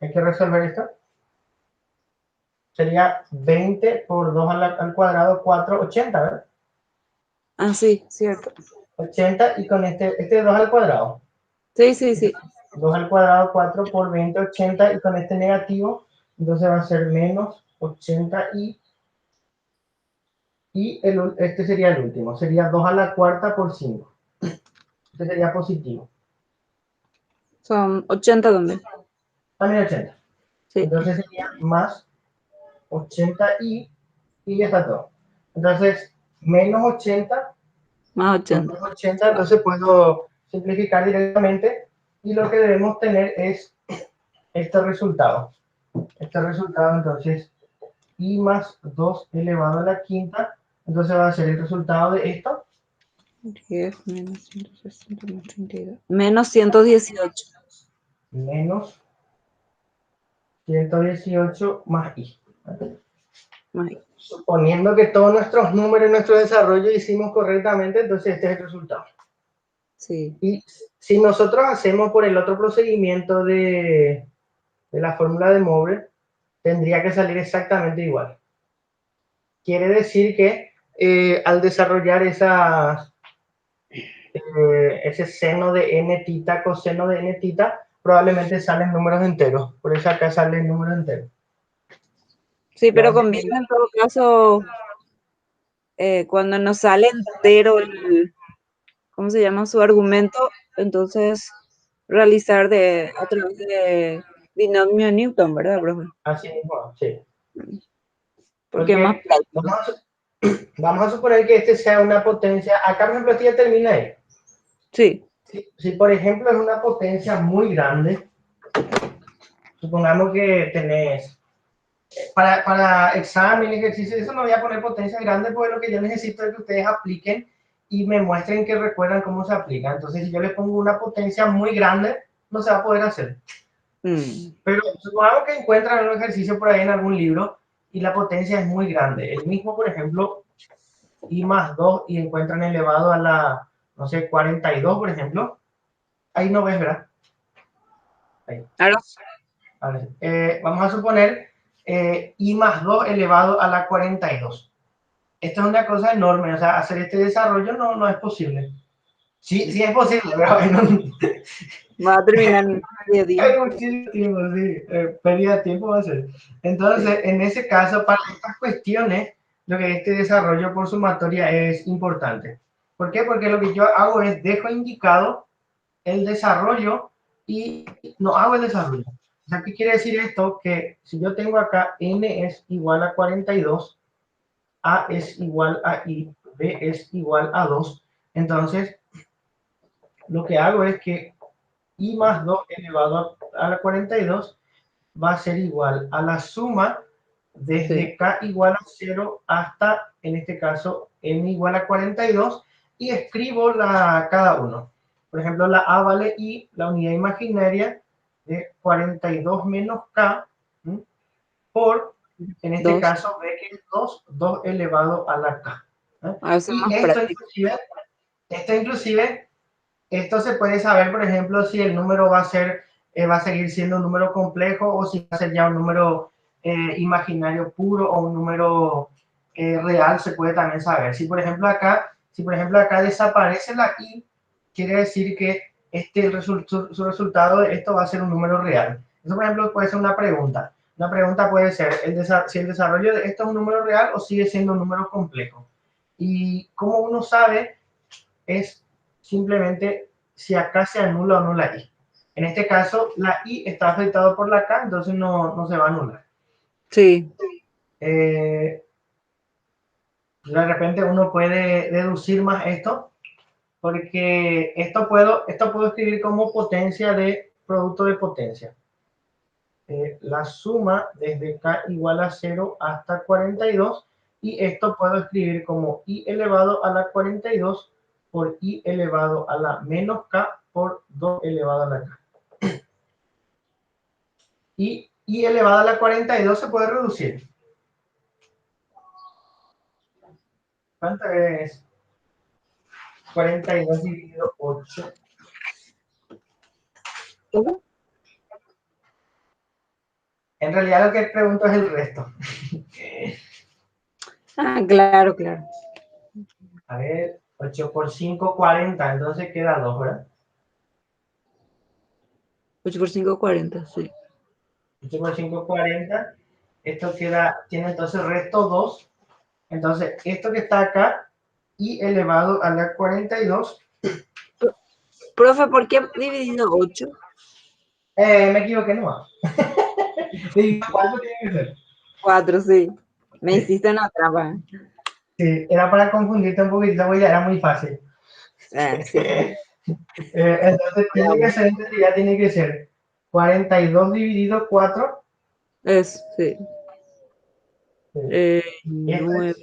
hay que resolver esto. Sería 20 por 2 al cuadrado, 4, 80, ¿verdad? Ah, sí, cierto. 80 y con este 2 al cuadrado. Sí, sí, sí. 2 al cuadrado, 4 por 20, 80 y con este negativo, entonces va a ser menos 80 este sería el último, sería 2 a la cuarta por 5. Este sería positivo. Son 80 también. También 80. Sí. Entonces sería más 80 y ya está todo. Entonces, menos 80 Más con 80. 80, entonces puedo simplificar directamente y lo que debemos tener es este resultado. Este resultado, entonces, y más 2 elevado a la quinta, entonces va a ser el resultado de esto. 10 menos 160 más 32. Menos 118. Menos 118 más i. Más. Suponiendo que todos nuestros números y nuestro desarrollo hicimos correctamente, entonces este es el resultado. Sí. Y si nosotros hacemos por el otro procedimiento de la fórmula de Moore, tendría que salir exactamente igual. Quiere decir que al desarrollar ese seno de n tita, coseno de n tita, probablemente salen números enteros. Por eso acá salen números enteros. Sí, pero conviene en todo caso, cuando nos sale entero ¿cómo se llama? Su argumento, entonces realizar a través de binomio Newton, ¿verdad, profe? Así mismo, sí. Porque es más Porque práctico. vamos a suponer que este sea una potencia. Acá, por ejemplo, este ya termina ahí. Sí. Si, por ejemplo, es una potencia muy grande, supongamos que tenés, para examen, ejercicio, eso no voy a poner potencia grande porque lo que yo necesito es que ustedes apliquen y me muestren que recuerdan cómo se aplica. Entonces, si yo les pongo una potencia muy grande, no se va a poder hacer. Pero supongamos que encuentran un ejercicio por ahí en algún libro y la potencia es muy grande. El mismo, por ejemplo, i más 2 y encuentran elevado a la, no sé, 42, por ejemplo. Ahí no ves, ¿verdad? Ahí. Ahora, Vale. Vamos a suponer i más 2 elevado a la 42. Esto es una cosa enorme, o sea, hacer este desarrollo no es posible. Sí, sí es posible, pero bueno, va a terminar en 10 días. hay muchísimo tiempo, sí, pérdida de tiempo va a ser. Entonces, Sí. en ese caso, para estas cuestiones, lo que este desarrollo por sumatoria es importante. ¿Por qué? Porque lo que yo hago es dejo indicado el desarrollo y no hago el desarrollo. O sea, ¿qué quiere decir esto? Que si yo tengo acá n es igual a 42, a es igual a i, b es igual a 2, entonces lo que hago es que i más 2 elevado a la 42 va a ser igual a la suma Sí. desde k igual a 0 hasta, en este caso, n igual a 42 y escribo cada uno. Por ejemplo, la a vale i, la unidad imaginaria de 42 menos k por En este 2. caso ve que es 2 elevado a la K. A eso es Y más práctico. esto se puede saber, por ejemplo, si el número va a seguir siendo un número complejo o si va a ser ya un número imaginario puro o un número real, se puede también saber. Si por ejemplo acá desaparece la I, quiere decir que su resultado de esto va a ser un número real. Eso, por ejemplo, puede ser una pregunta. Una pregunta puede ser si el desarrollo de esto es un número real o sigue siendo un número complejo. Y como uno sabe, es simplemente si acá se anula o no la I. En este caso, la I está afectada por la K, entonces no se va a anular. Sí. De repente uno puede deducir más esto, porque esto puedo escribir como potencia de producto de potencia. La suma desde K igual a 0 hasta 42, y esto puedo escribir como I elevado a la 42 por I elevado a la menos K por 2 elevado a la K. Y I elevado a la 42 se puede reducir. ¿Cuánto es 42 dividido 8? ¿Cómo? En realidad lo que pregunto es el resto. Ah, claro, claro. A ver, 8 por 5, 40, entonces queda 2, ¿verdad? 8 por 5, 40, sí. 8 por 5, 40. Esto tiene entonces resto 2. Entonces, esto que está acá, I elevado a la 42. Profe, ¿por qué dividido 8? Me equivoqué nomás. ¿Cuánto tiene que ser? 4, sí. Me hiciste una trampa. Sí, era para confundirte un poquito, porque ya era muy fácil. Ah, sí. Entonces, tiene que ser 42 dividido 4. Eso, sí. Sí. Y esto 9, es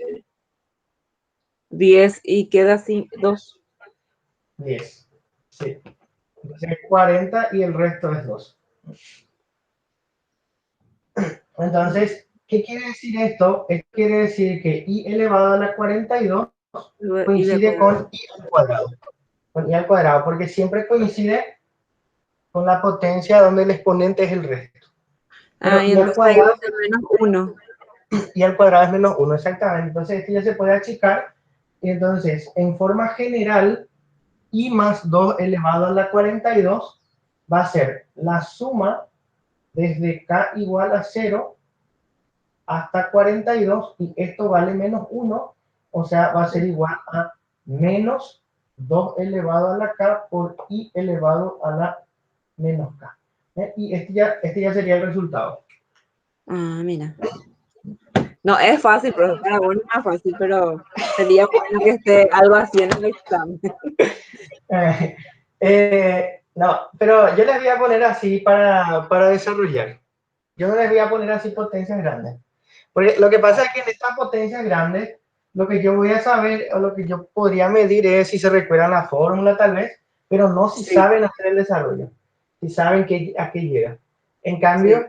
10 y queda así 2. 10. Sí. Entonces es 40 y el resto es 2. Entonces, ¿qué quiere decir esto? Esto quiere decir que I elevado a la 42 Y de coincide cuadrado. con I al cuadrado. Con I al cuadrado, porque siempre coincide con la potencia donde el exponente es el resto. Pero Ah, y entonces ahí va a ser menos 1. I al cuadrado es menos 1, exactamente. Entonces, esto ya se puede achicar. Y entonces, en forma general, I más 2 elevado a la 42 va a ser la suma desde K igual a 0 hasta 42, y esto vale menos 1, o sea, va a ser igual a menos 2 elevado a la K por I elevado a la menos K. Y este ya sería el resultado. Ah, mira. No, es fácil, pero para uno es más fácil, pero sería bueno que esté algo así en el examen. No, pero yo les voy a poner así para desarrollar. Yo no les voy a poner así potencias grandes. Porque lo que pasa es que en estas potencias grandes, lo que yo voy a saber o lo que yo podría medir es si se recuerdan la fórmula tal vez, pero no si Sí, saben hacer el desarrollo, si saben a qué llega. En sí. cambio,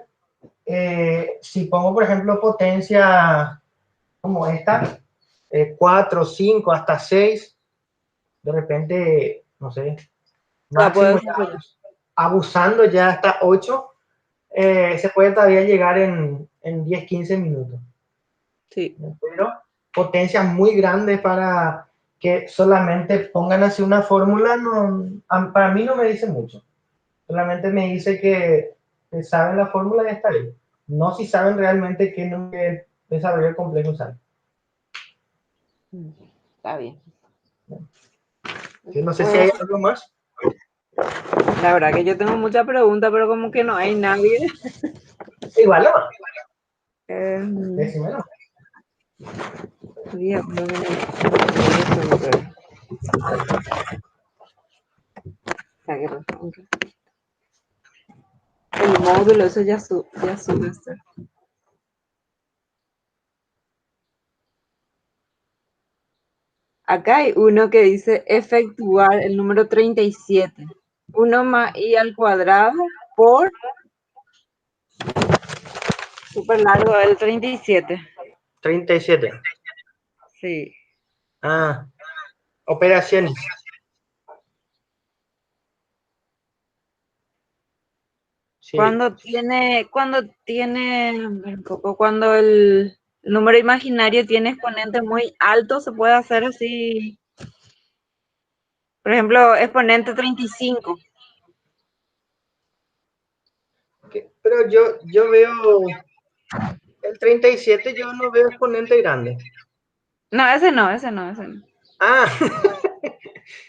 si pongo, por ejemplo, potencia como esta, 4, 5, hasta 6, de repente, no sé, La puedo máximo ya desarrollar. abusando ya hasta 8, se puede todavía llegar en 10, 15 minutos. Sí. Pero potencias muy grandes para que solamente pongan así una fórmula, para mí no me dice mucho. Solamente me dice que saben la fórmula y está bien. No si saben realmente qué desarrollo complejo usan. Está bien. Yo no sé si hay Pues algo más. la verdad que yo tengo muchas preguntas, pero como que no hay nadie. Igual no más. Eh, Decímelo. Voy a resolver. El módulo, eso ya sube. Acá hay uno que dice efectuar el número 37. 1 más i al cuadrado por súper largo, el 37. 37. Sí. Ah, operaciones. Sí. Cuando tiene, un poco, cuando el número imaginario tiene exponente muy alto, se puede hacer así, por ejemplo, exponente 35. Pero yo veo el 37, yo no veo exponente grande. No, ese no, ese no, ese no. Ah, el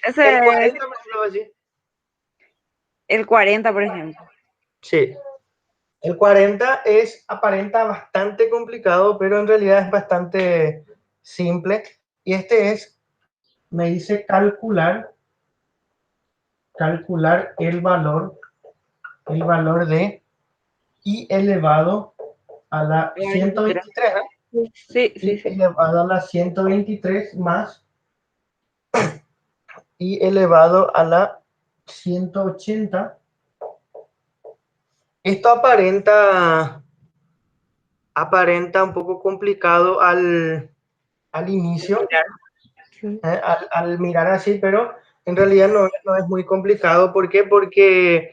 Ese es 40, por ejemplo, así. el 40, por ejemplo. Sí. El 40 aparenta bastante complicado, pero en realidad es bastante simple. Y este me dice calcular el valor de i elevado a la 43. 123, ¿eh? Sí, sí, I sí. elevado a la 123 más i elevado a la 180. Esto aparenta un poco complicado al inicio, Sí. al mirar así, pero en realidad no es muy complicado. ¿Por qué? Porque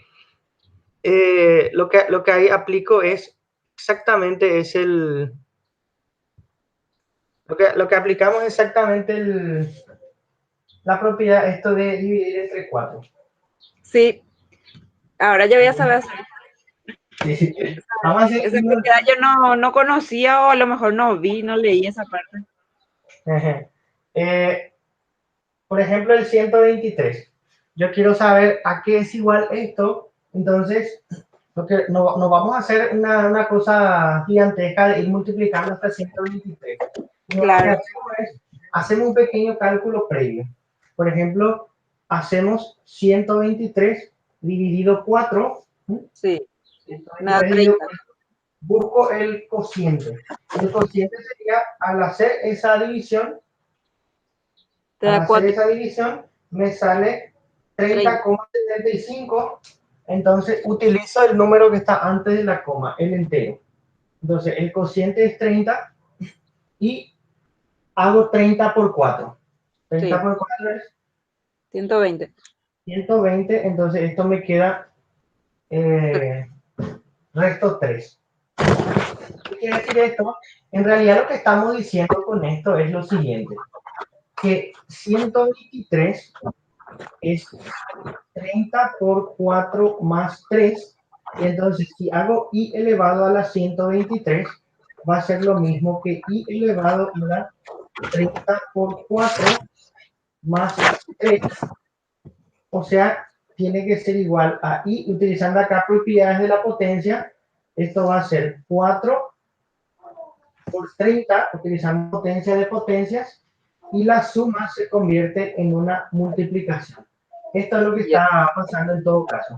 lo que ahí aplico es exactamente lo que aplicamos exactamente la propiedad, esto de dividir entre 4. Sí, ahora ya voy a saber hacer. Sí. Vamos a hacer Esa propiedad yo no conocía o a lo mejor no vi, no leí esa parte. eh, por ejemplo, el 123. Yo quiero saber a qué es igual esto. Entonces, no vamos a hacer una cosa gigantesca de ir multiplicando hasta 123. Sino lo que Claro, hacemos es, hacemos un pequeño cálculo previo. Por ejemplo, hacemos 123 dividido 4. sí, 123 me da dividido 30. 4. Busco el cociente. El cociente sería, al hacer esa división, Te da 4, me sale 30. 30,75. Entonces utilizo el número que está antes de la coma, el entero. Entonces el cociente es 30 y hago 30 por 4. 30 Sí, por 4 es 120. 120. Entonces esto me queda eh, resto 3. ¿Qué quiere decir esto? En realidad lo que estamos diciendo con esto es lo siguiente, que 123 es 30 por 4 más 3. Y entonces, si hago i elevado a la 123, va a ser lo mismo que i elevado a la 30 por 4 más 3. O sea, tiene que ser igual a i, utilizando acá propiedades de la potencia. Esto va a ser 4 por 30, utilizando potencia de potencias, y la suma se convierte en una multiplicación. Esto es lo que Ya. está pasando en todo caso.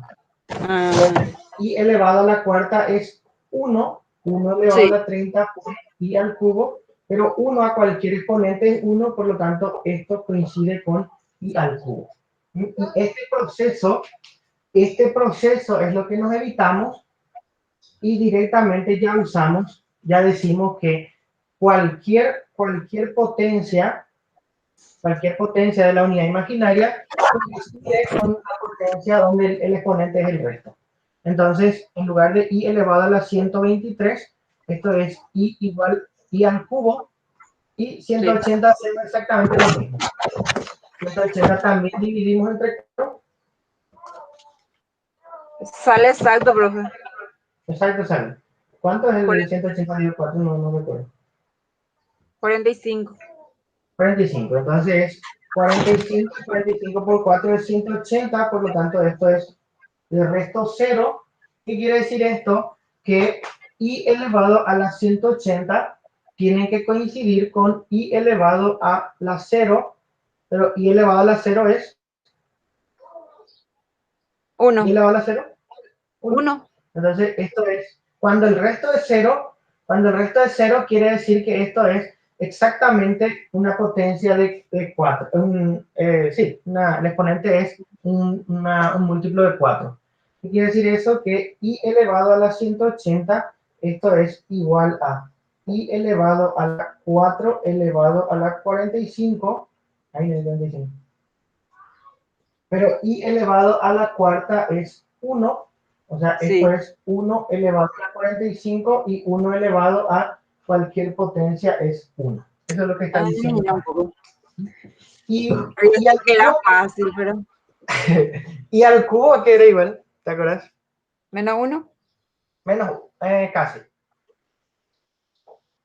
Ah, Entonces, i elevado a la cuarta es 1 elevado a sí, la 30 por i al cubo, pero 1 a cualquier exponente es 1, por lo tanto, esto coincide con i al cubo. Y este proceso es lo que nos evitamos y directamente ya decimos que cualquier potencia de la unidad imaginaria coincide con la potencia donde el exponente es el resto. Entonces, en lugar de i elevado a la 123, esto es i igual i al cubo, y sí. 180 hacemos exactamente lo mismo. 180 también dividimos entre 4. Sale exacto, profe. Exacto, sale. ¿Cuánto es el Cuarenta 180 dividido 4? No recuerdo. 45. 45. Entonces, 45 por 4 es 180, por lo tanto, esto es el resto 0. ¿Qué quiere decir esto? Que i elevado a la 180 tiene que coincidir con i elevado a la 0, pero i elevado a la 0 es i 1. elevado a la 0, 1. 1. Entonces, esto es, cuando el resto es 0 quiere decir que esto es exactamente una potencia de 4. Sí, el exponente es un múltiplo de 4. ¿Qué quiere decir eso? Que i elevado a la 180 esto es igual a i elevado a la 4 elevado a la 45. Ahí no hay 45. Pero i elevado a la cuarta es 1. O sea, esto Sí. es 1 elevado a la 45 y 1 elevado a cualquier potencia es 1. Eso es lo que está Ah, diciendo. mira un poco. Y, Pero yo y, sé al que era cubo, fácil, pero y al cubo que era igual, ¿te acuerdas? -1. Menos, casi.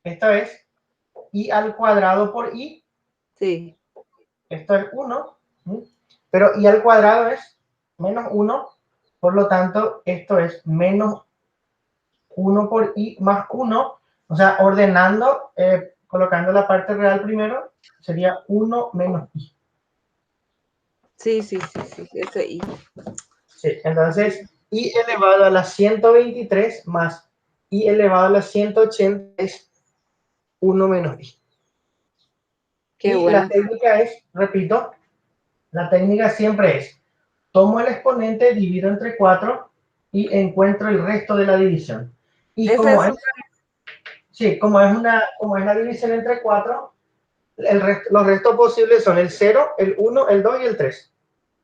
Esto es i al cuadrado por i. Sí. Esto es 1. Pero i al cuadrado es menos 1. Por lo tanto, esto es menos 1 por i más 1. O sea, ordenando, colocando la parte real primero, sería 1 menos i. Sí, ese I. Sí, entonces, i elevado a la 123 más i elevado a la 180 es 1 menos i. Qué Y la bueno. técnica es, repito, la técnica siempre es, tomo el exponente, divido entre 4 y encuentro el resto de la división. Y Ese como es es, sí, como es la división entre 4, los restos posibles son el 0, el 1, el 2 y el 3.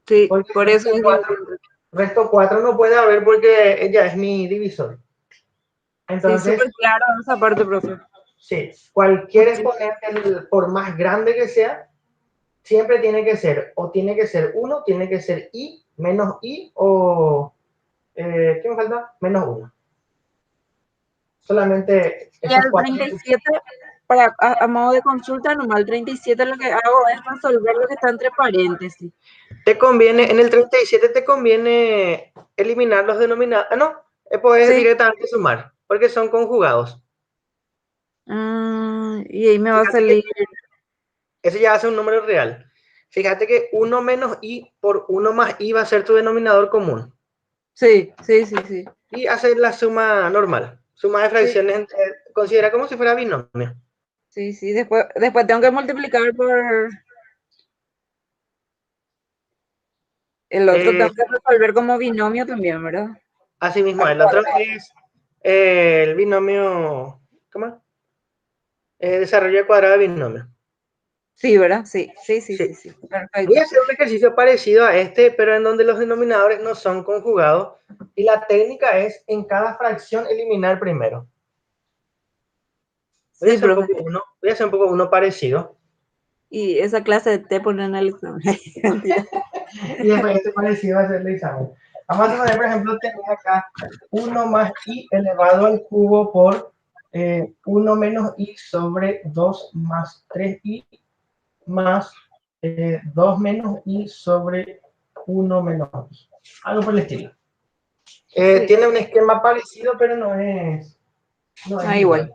sí, Porque por el eso resto es 4, difícil. resto 4 no puede haber porque ella es mi divisor. Sí, Entonces, súper claro esa parte, profe. sí, cualquier exponente, por más grande que sea, siempre tiene que ser, o tiene que ser 1, tiene que ser i, menos i, o, ¿qué me falta? Menos 1. Solamente Y esos al 4. 37, a modo de consulta, nomás el 37 lo que hago es resolver lo que está entre paréntesis. Te conviene, en el 37 te conviene eliminar los denominados. Ah, no, puedes Sí. directamente sumar, porque son conjugados. Y ahí me va a Fíjate que salir. ese ya hace un número real. Fíjate que 1 menos i por 1 más i va a ser tu denominador común. Sí. Y hacer la suma normal. Suma de Sí, fracciones, considera como si fuera binomio. sí. Después tengo que multiplicar por el otro, Eh, tengo que resolver como binomio también, ¿verdad? Así mismo, Al el otro cuadrado. es el binomio, ¿cómo? Desarrollo de cuadrado de binomio. Sí, ¿verdad? Sí. Sí. Voy Perfecto. a hacer un ejercicio parecido a este, pero en donde los denominadores no son conjugados. Y la técnica es en cada fracción eliminar primero. Sí, profe. Voy a hacer un poco uno parecido. Y esa clase de te ponen en el examen. Mentira. Y después este parecido a hacerle examen. Vamos a poner, por ejemplo, tengo acá 1 más i elevado al cubo por 1 menos i sobre 2 más 3i más 2 menos i sobre 1 menos i. Algo por el estilo. Sí. Tiene un esquema parecido, pero no es Igual. igual.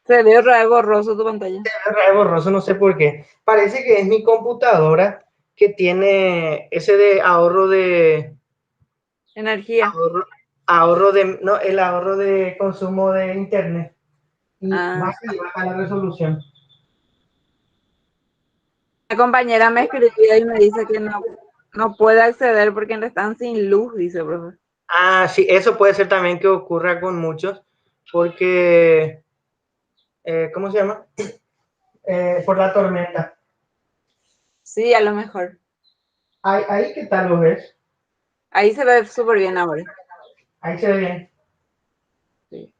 Se ve re borroso tu pantalla. Es borroso, no sé por qué. Parece que es mi computadora que tiene ese de Energía. ahorro, ahorro de, no, el ahorro de consumo de internet. Y Ah, baja la resolución. la compañera me escribió y me dice que no puede acceder porque están sin luz, dice, profe. Ah, sí, eso puede ser también que ocurra con muchos, porque, ¿cómo se llama? Por la tormenta. Sí, a lo mejor. Ahí, ¿qué tal lo ves? Ahí se ve súper bien ahora. Ahí se ve bien. Sí,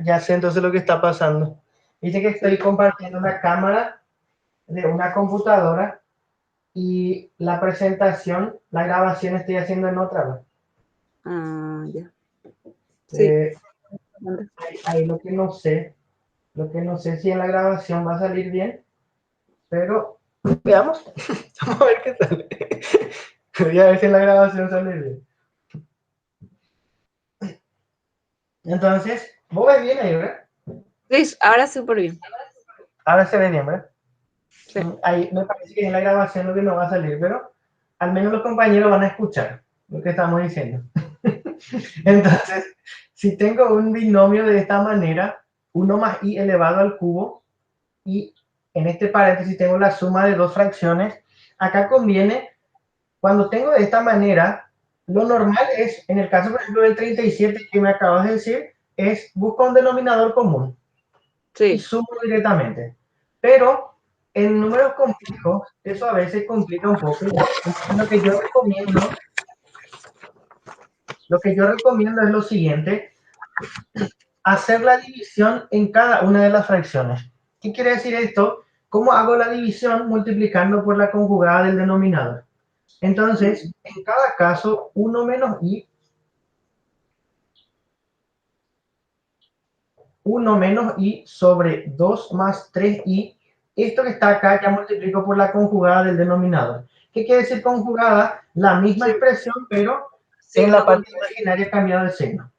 Ya sé entonces lo que está pasando. Dice que sí. estoy compartiendo una cámara de una computadora y la presentación, la grabación estoy haciendo en otra, ¿no? Ah, ya. Sí. Eh, ahí lo que no sé si en la grabación va a salir bien, pero veamos, vamos a ver qué sale. Voy a ver si en la grabación sale bien. Entonces, vos ves bien ahí, ¿verdad? Sí, ahora súper bien. Ahora se ve bien, ¿verdad? Sí. Ahí me parece que en la grabación lo que no va a salir, pero al menos los compañeros van a escuchar lo que estamos diciendo. Entonces, si tengo un binomio de esta manera, 1 más i elevado al cubo, y en este paréntesis tengo la suma de dos fracciones, acá conviene, cuando tengo de esta manera, lo normal es, en el caso, por ejemplo, del 37 que me acabas de decir, es busca un denominador común y Sí. sumo directamente. Pero en números complejos, eso a veces complica un poco. Entonces, lo que yo recomiendo es lo siguiente: hacer la división en cada una de las fracciones. ¿Qué quiere decir esto? ¿Cómo hago la división? Multiplicando por la conjugada del denominador. Entonces, en cada caso, 1 menos i, 1 menos i sobre 2 más 3i. Esto que está acá ya multiplico por la conjugada del denominador. ¿Qué quiere decir conjugada? La misma Sí. expresión, pero en la Signo parte contrario. imaginaria cambiado el signo.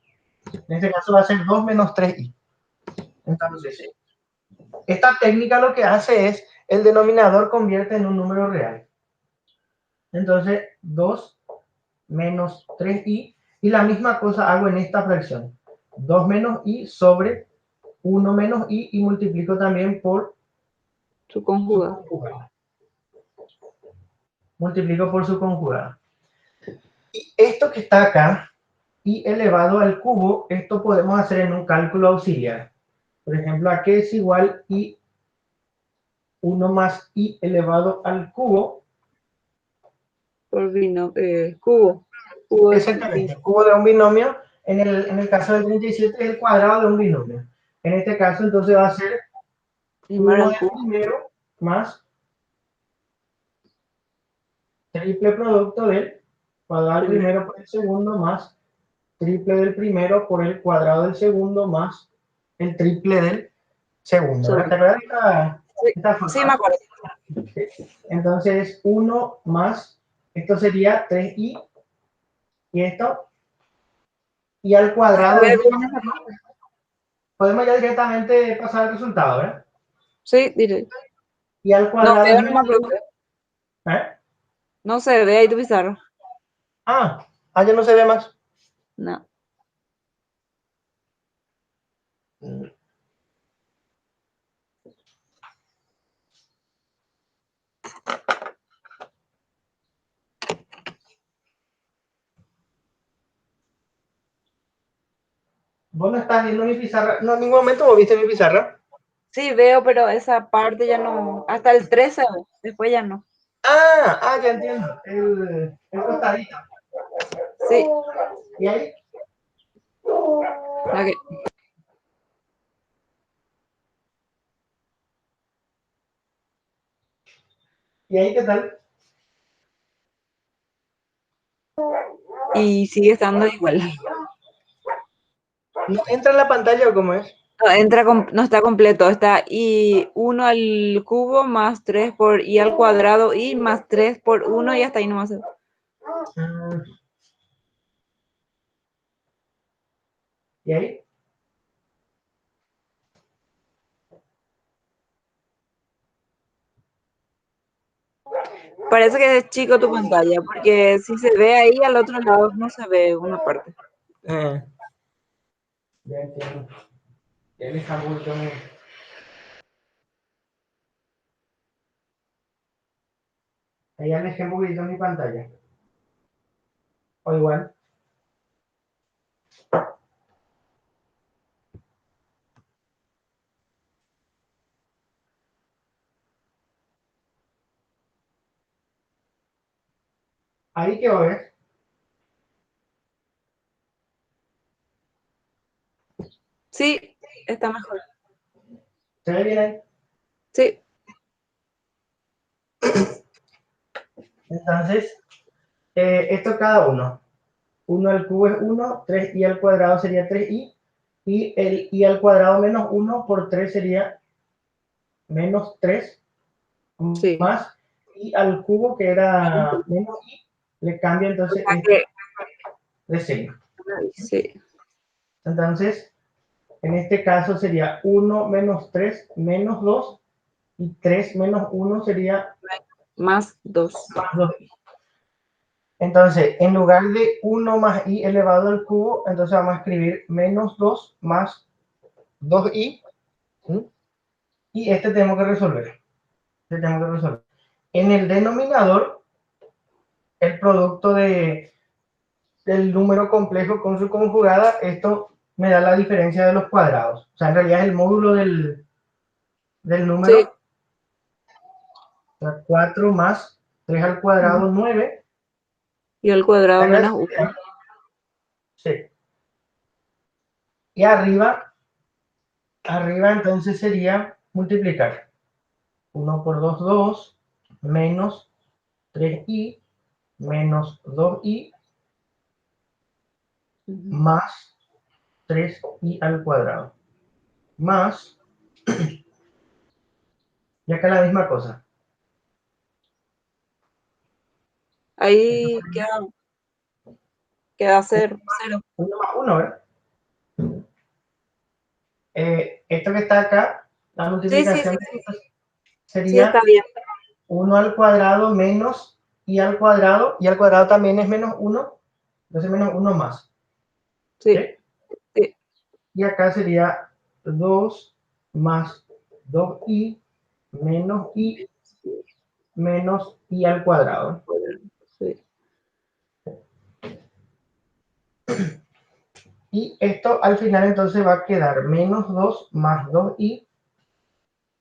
En este caso va a ser 2 menos 3i. Entonces, esta técnica lo que hace es, el denominador convierte en un número real. Entonces, 2 menos 3i, y la misma cosa hago en esta fracción. 2 menos i sobre 1 menos i, y multiplico también por Su su conjugada. conjugada. Multiplico por su conjugada. Y esto que está acá, i elevado al cubo, esto podemos hacer en un cálculo auxiliar. Por ejemplo, aquí es igual i 1 más i elevado al cubo. Por cubo. Cubo de Exactamente, el cubo de un binomio. En el caso del 37 es el cuadrado de un binomio. En este caso, entonces va a ser primero 1 al del cubo. primero más triple producto del cuadrado del Primero. primero por el segundo más triple del primero por el cuadrado del segundo más el triple del segundo. ¿Verdad? ¿Te Segundo. acuerdas de Sí, esta sí, me forma? acuerdo. Entonces, 1 más, esto sería 3i, y esto, y al ¿Se cuadrado ve es bien esa parte? podemos ya directamente pasar al resultado, ¿verdad? Sí, diré. Y al No cuadrado veo es nomás, menos pero 1. ¿Eh? no se ve ahí tu pizarra. Ya no se ve más. No. ¿Vos no estás viendo mi pizarra? No, en ningún momento vos viste mi pizarra. Sí, veo, pero esa parte ya no. Hasta el 13, después ya no. Ya entiendo. El costadito. Sí. ¿Y ahí? Ok. ¿Y ahí qué tal? Y sigue estando igual. ¿No entra en la pantalla o cómo es? No, no está completo, está y 1 al cubo más 3 por i al cuadrado y más 3 por 1 y hasta ahí nomás. Ah, ¿Y ahí? Parece que es chico tu pantalla, porque si se ve ahí al otro lado no se ve una parte. Eh, ya entiendo. Ya le está mucho. Ahí alejé un poquito mi pantalla. O igual. Ahí que va a ver. Sí, está mejor. ¿Se ve bien ahí? Sí, Entonces, esto cada uno. 1 al cubo es 1, 3i al cuadrado sería 3i, y el i al cuadrado menos 1 por 3 sería menos 3, sí. más i al cubo, que era menos i, le cambia O entonces sea esto que, de signo. sí. Entonces, en este caso sería 1 menos 3 menos 2, y 3 menos 1 sería Más 2. más 2i. Entonces, en lugar de 1 más i elevado al cubo, entonces vamos a escribir menos 2 más 2i, ¿sí? Y este tenemos que resolver. En el denominador, el producto de del número complejo con su conjugada, esto me da la diferencia de los cuadrados. O sea, en realidad es el módulo del número. Sí. O sea, 4 más 3 al cuadrado, 9. Y al cuadrado Acá menos 1. sería, sí. Y arriba entonces sería multiplicar. 1 por 2, 2, menos 3i, menos 2i, más 3i al cuadrado. Más, y acá la misma cosa. Ahí queda 0. 0. 1 más 1, ¿verdad? Esto que está acá, la Sí, sí, multiplicación sí, de sí. esto Sí, está sería bien. 1 al cuadrado menos i al cuadrado, y al cuadrado también es menos 1, entonces menos 1 más. ¿Sí? Sí, sí. Y acá sería 2 más 2i menos i menos i al cuadrado. Sí. Y esto al final entonces va a quedar menos 2 más 2i.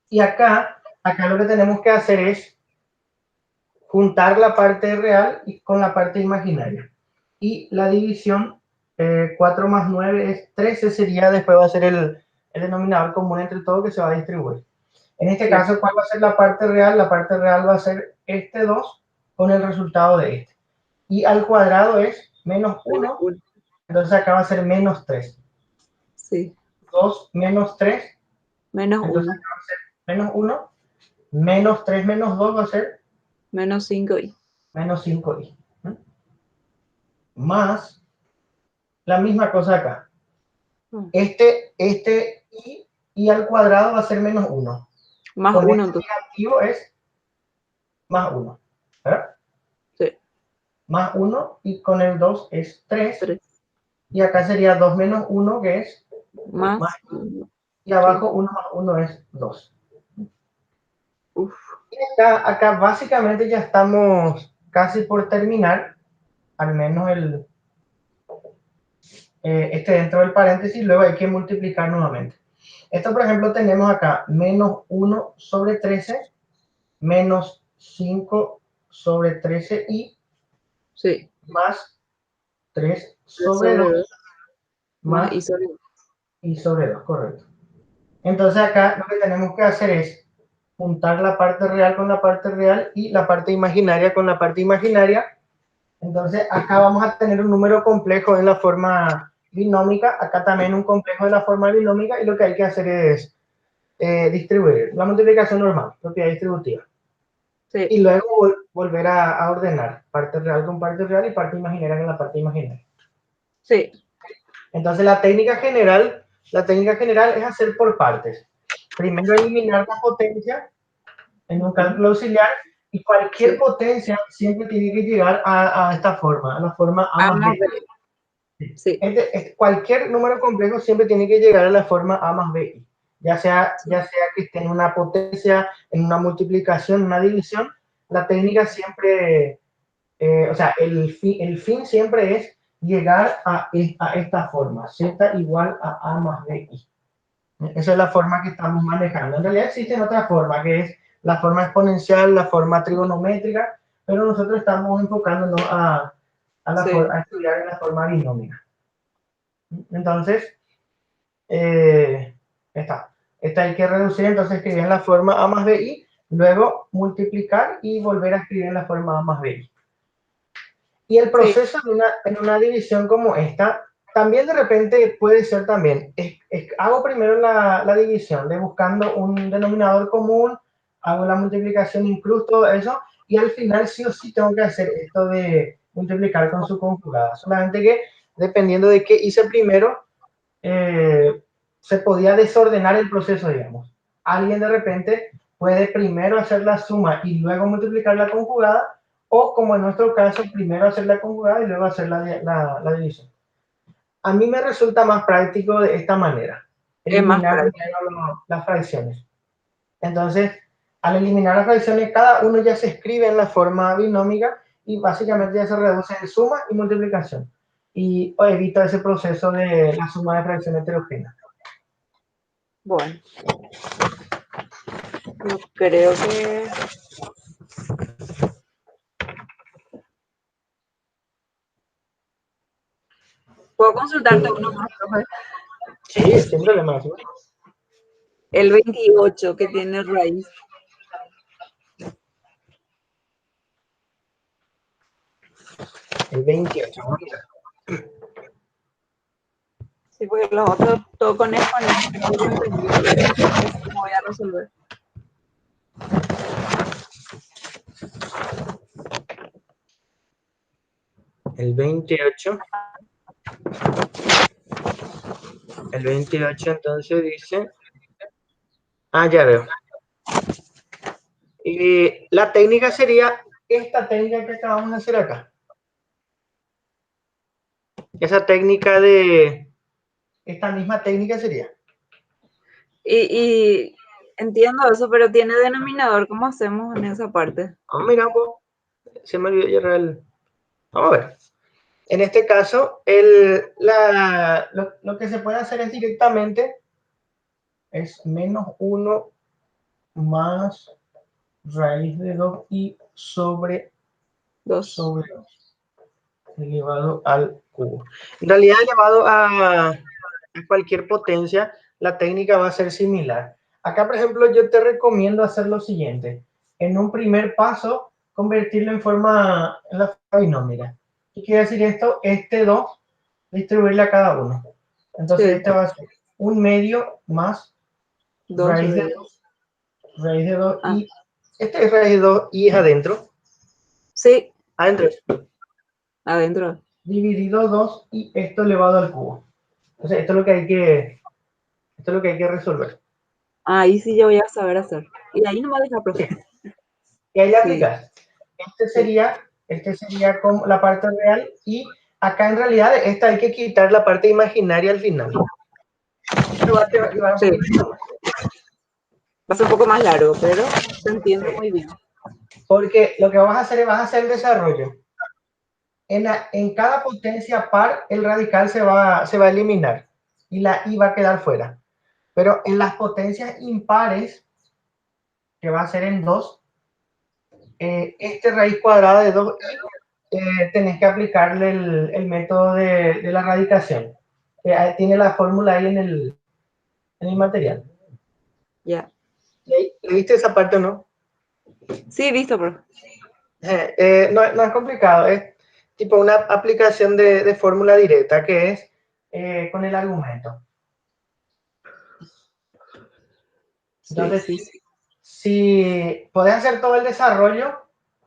Y acá lo que tenemos que hacer es juntar la parte real con la parte imaginaria. Y la división, 4 más 9 es 13, sería, después va a ser el denominador común entre todo que se va a distribuir. En este Sí. caso, ¿cuál va a ser la parte real? La parte real va a ser este 2 con el resultado de este. Y al cuadrado es menos Menos 1, 1. entonces acá va a ser menos 3. Sí. 2 menos 3, Menos entonces 1. acá va a ser menos 1. Menos 3 menos 2 va a ser Menos 5 y. menos 5i. Más la misma cosa acá. Ah, Este i al cuadrado va a ser menos 1. más Con 1 este entonces. negativo es más 1. ¿Verdad? Sí. Más 1 y con el 2 es 3. 3. Y acá sería 2 menos 1 que es más. Más 1. Y Sí. abajo 1 más 1 es 2. Uf. Y acá básicamente ya estamos casi por terminar, al menos este dentro del paréntesis, luego hay que multiplicar nuevamente. Esto, por ejemplo, tenemos acá menos 1 sobre 13, menos 5 sobre 13 y Sí. más 3 3 sobre 2 sobre 2. Más y más sobre 2. y sobre 2, correcto. Entonces acá lo que tenemos que hacer es juntar la parte real con la parte real y la parte imaginaria con la parte imaginaria. Entonces acá vamos a tener un número complejo en la forma binómica, acá también un complejo de la forma binómica, y lo que hay que hacer es distribuir la multiplicación normal, propiedad distributiva. Sí. Y luego volver a ordenar parte real con parte real y parte imaginaria con la parte imaginaria. Sí. Entonces la técnica general es hacer por partes. Primero eliminar la potencia en un cálculo auxiliar, y cualquier Sí. potencia siempre tiene que llegar a esta forma, a la forma a A más más b. B. Sí. Cualquier número complejo siempre tiene que llegar a la forma a más b, ya sea que esté en una potencia, en una multiplicación, en una división. La técnica siempre, o sea, el fin siempre es llegar a esta forma, z igual a más bi. Esa es la forma que estamos manejando. En realidad existen otras formas, que es la forma exponencial, la forma trigonométrica, pero nosotros estamos enfocándonos Sí. a estudiar en la forma binómica. Entonces, esta hay que reducir, entonces escribir en la forma a más bi, luego multiplicar y volver a escribir en la forma a más bi. Y el Sí. proceso en una división como esta, también de repente puede ser también, hago primero la división, de buscando un denominador común, hago la multiplicación, incluso todo eso, y al final sí o sí tengo que hacer esto de multiplicar con su conjugada. Solamente que dependiendo de qué hice primero, se podía desordenar el proceso, digamos. Alguien de repente puede primero hacer la suma y luego multiplicar la conjugada, o como en nuestro caso, primero hacer la conjugada y luego hacer la división. A mí me resulta más práctico de esta manera, Es más eliminar práctico. primero las fracciones. Entonces, al eliminar las fracciones, cada uno ya se escribe en la forma binómica y básicamente ya se reduce en suma y multiplicación. y evita ese proceso de la suma de fracción heterogénea. Bueno, yo creo que... ¿Puedo consultarte uno más, profe? Sí, sin problema. ¿Sí? El 28 que tiene raíz. El 28. Sí, porque los otros, todo con exponencial, no lo entendí. Eso cómo voy a resolver. El 28. El 28 entonces dice... Ah, ya veo. Y la técnica sería esta técnica que acabamos de hacer acá. Esa técnica de... Esta misma técnica sería. Y entiendo eso, pero tiene denominador. ¿Cómo hacemos en esa parte? Oh, mira, se me olvidó ya el... Vamos a ver. En este caso, lo que se puede hacer es directamente es menos 1 más raíz de 2i sobre 2. elevado al cubo. En realidad, elevado a cualquier potencia, la técnica va a ser similar. Acá, por ejemplo, yo te recomiendo hacer lo siguiente. En un primer paso, convertirlo en la binomia. ¿Qué quiere decir esto? Este 2, distribuirle a cada uno. Entonces, Sí. este va a ser 1 medio más 2 raíz de sobre 2, raíz de 2 Ah, y este es raíz de 2 y es adentro. sí, Adentro adentro. dividido 2 y esto elevado al cubo. Entonces, esto es lo que hay que resolver. Ahí sí yo voy a saber hacer. Y ahí no me deja, profe. Y ahí le Sí, aplicas. Este sería como la parte real y acá en realidad esta hay que quitar la parte imaginaria al final. Esto va a llevar un sí. poquito más. Va a ser un poco más largo, pero se entiende muy bien. Porque lo que vas a hacer el desarrollo. En cada potencia par, el radical se va a eliminar y la i va a quedar fuera. Pero en las potencias impares, que va a ser en 2, este raíz cuadrada de 2i, tenés que aplicarle el método de la radicación. Tiene la fórmula ahí en el material. Ya. ¿Viste esa parte o no? Sí, listo, profe. No es complicado, es tipo una aplicación de fórmula directa que es con el argumento. Sí, Entonces, sí, sí. si podés hacer todo el desarrollo,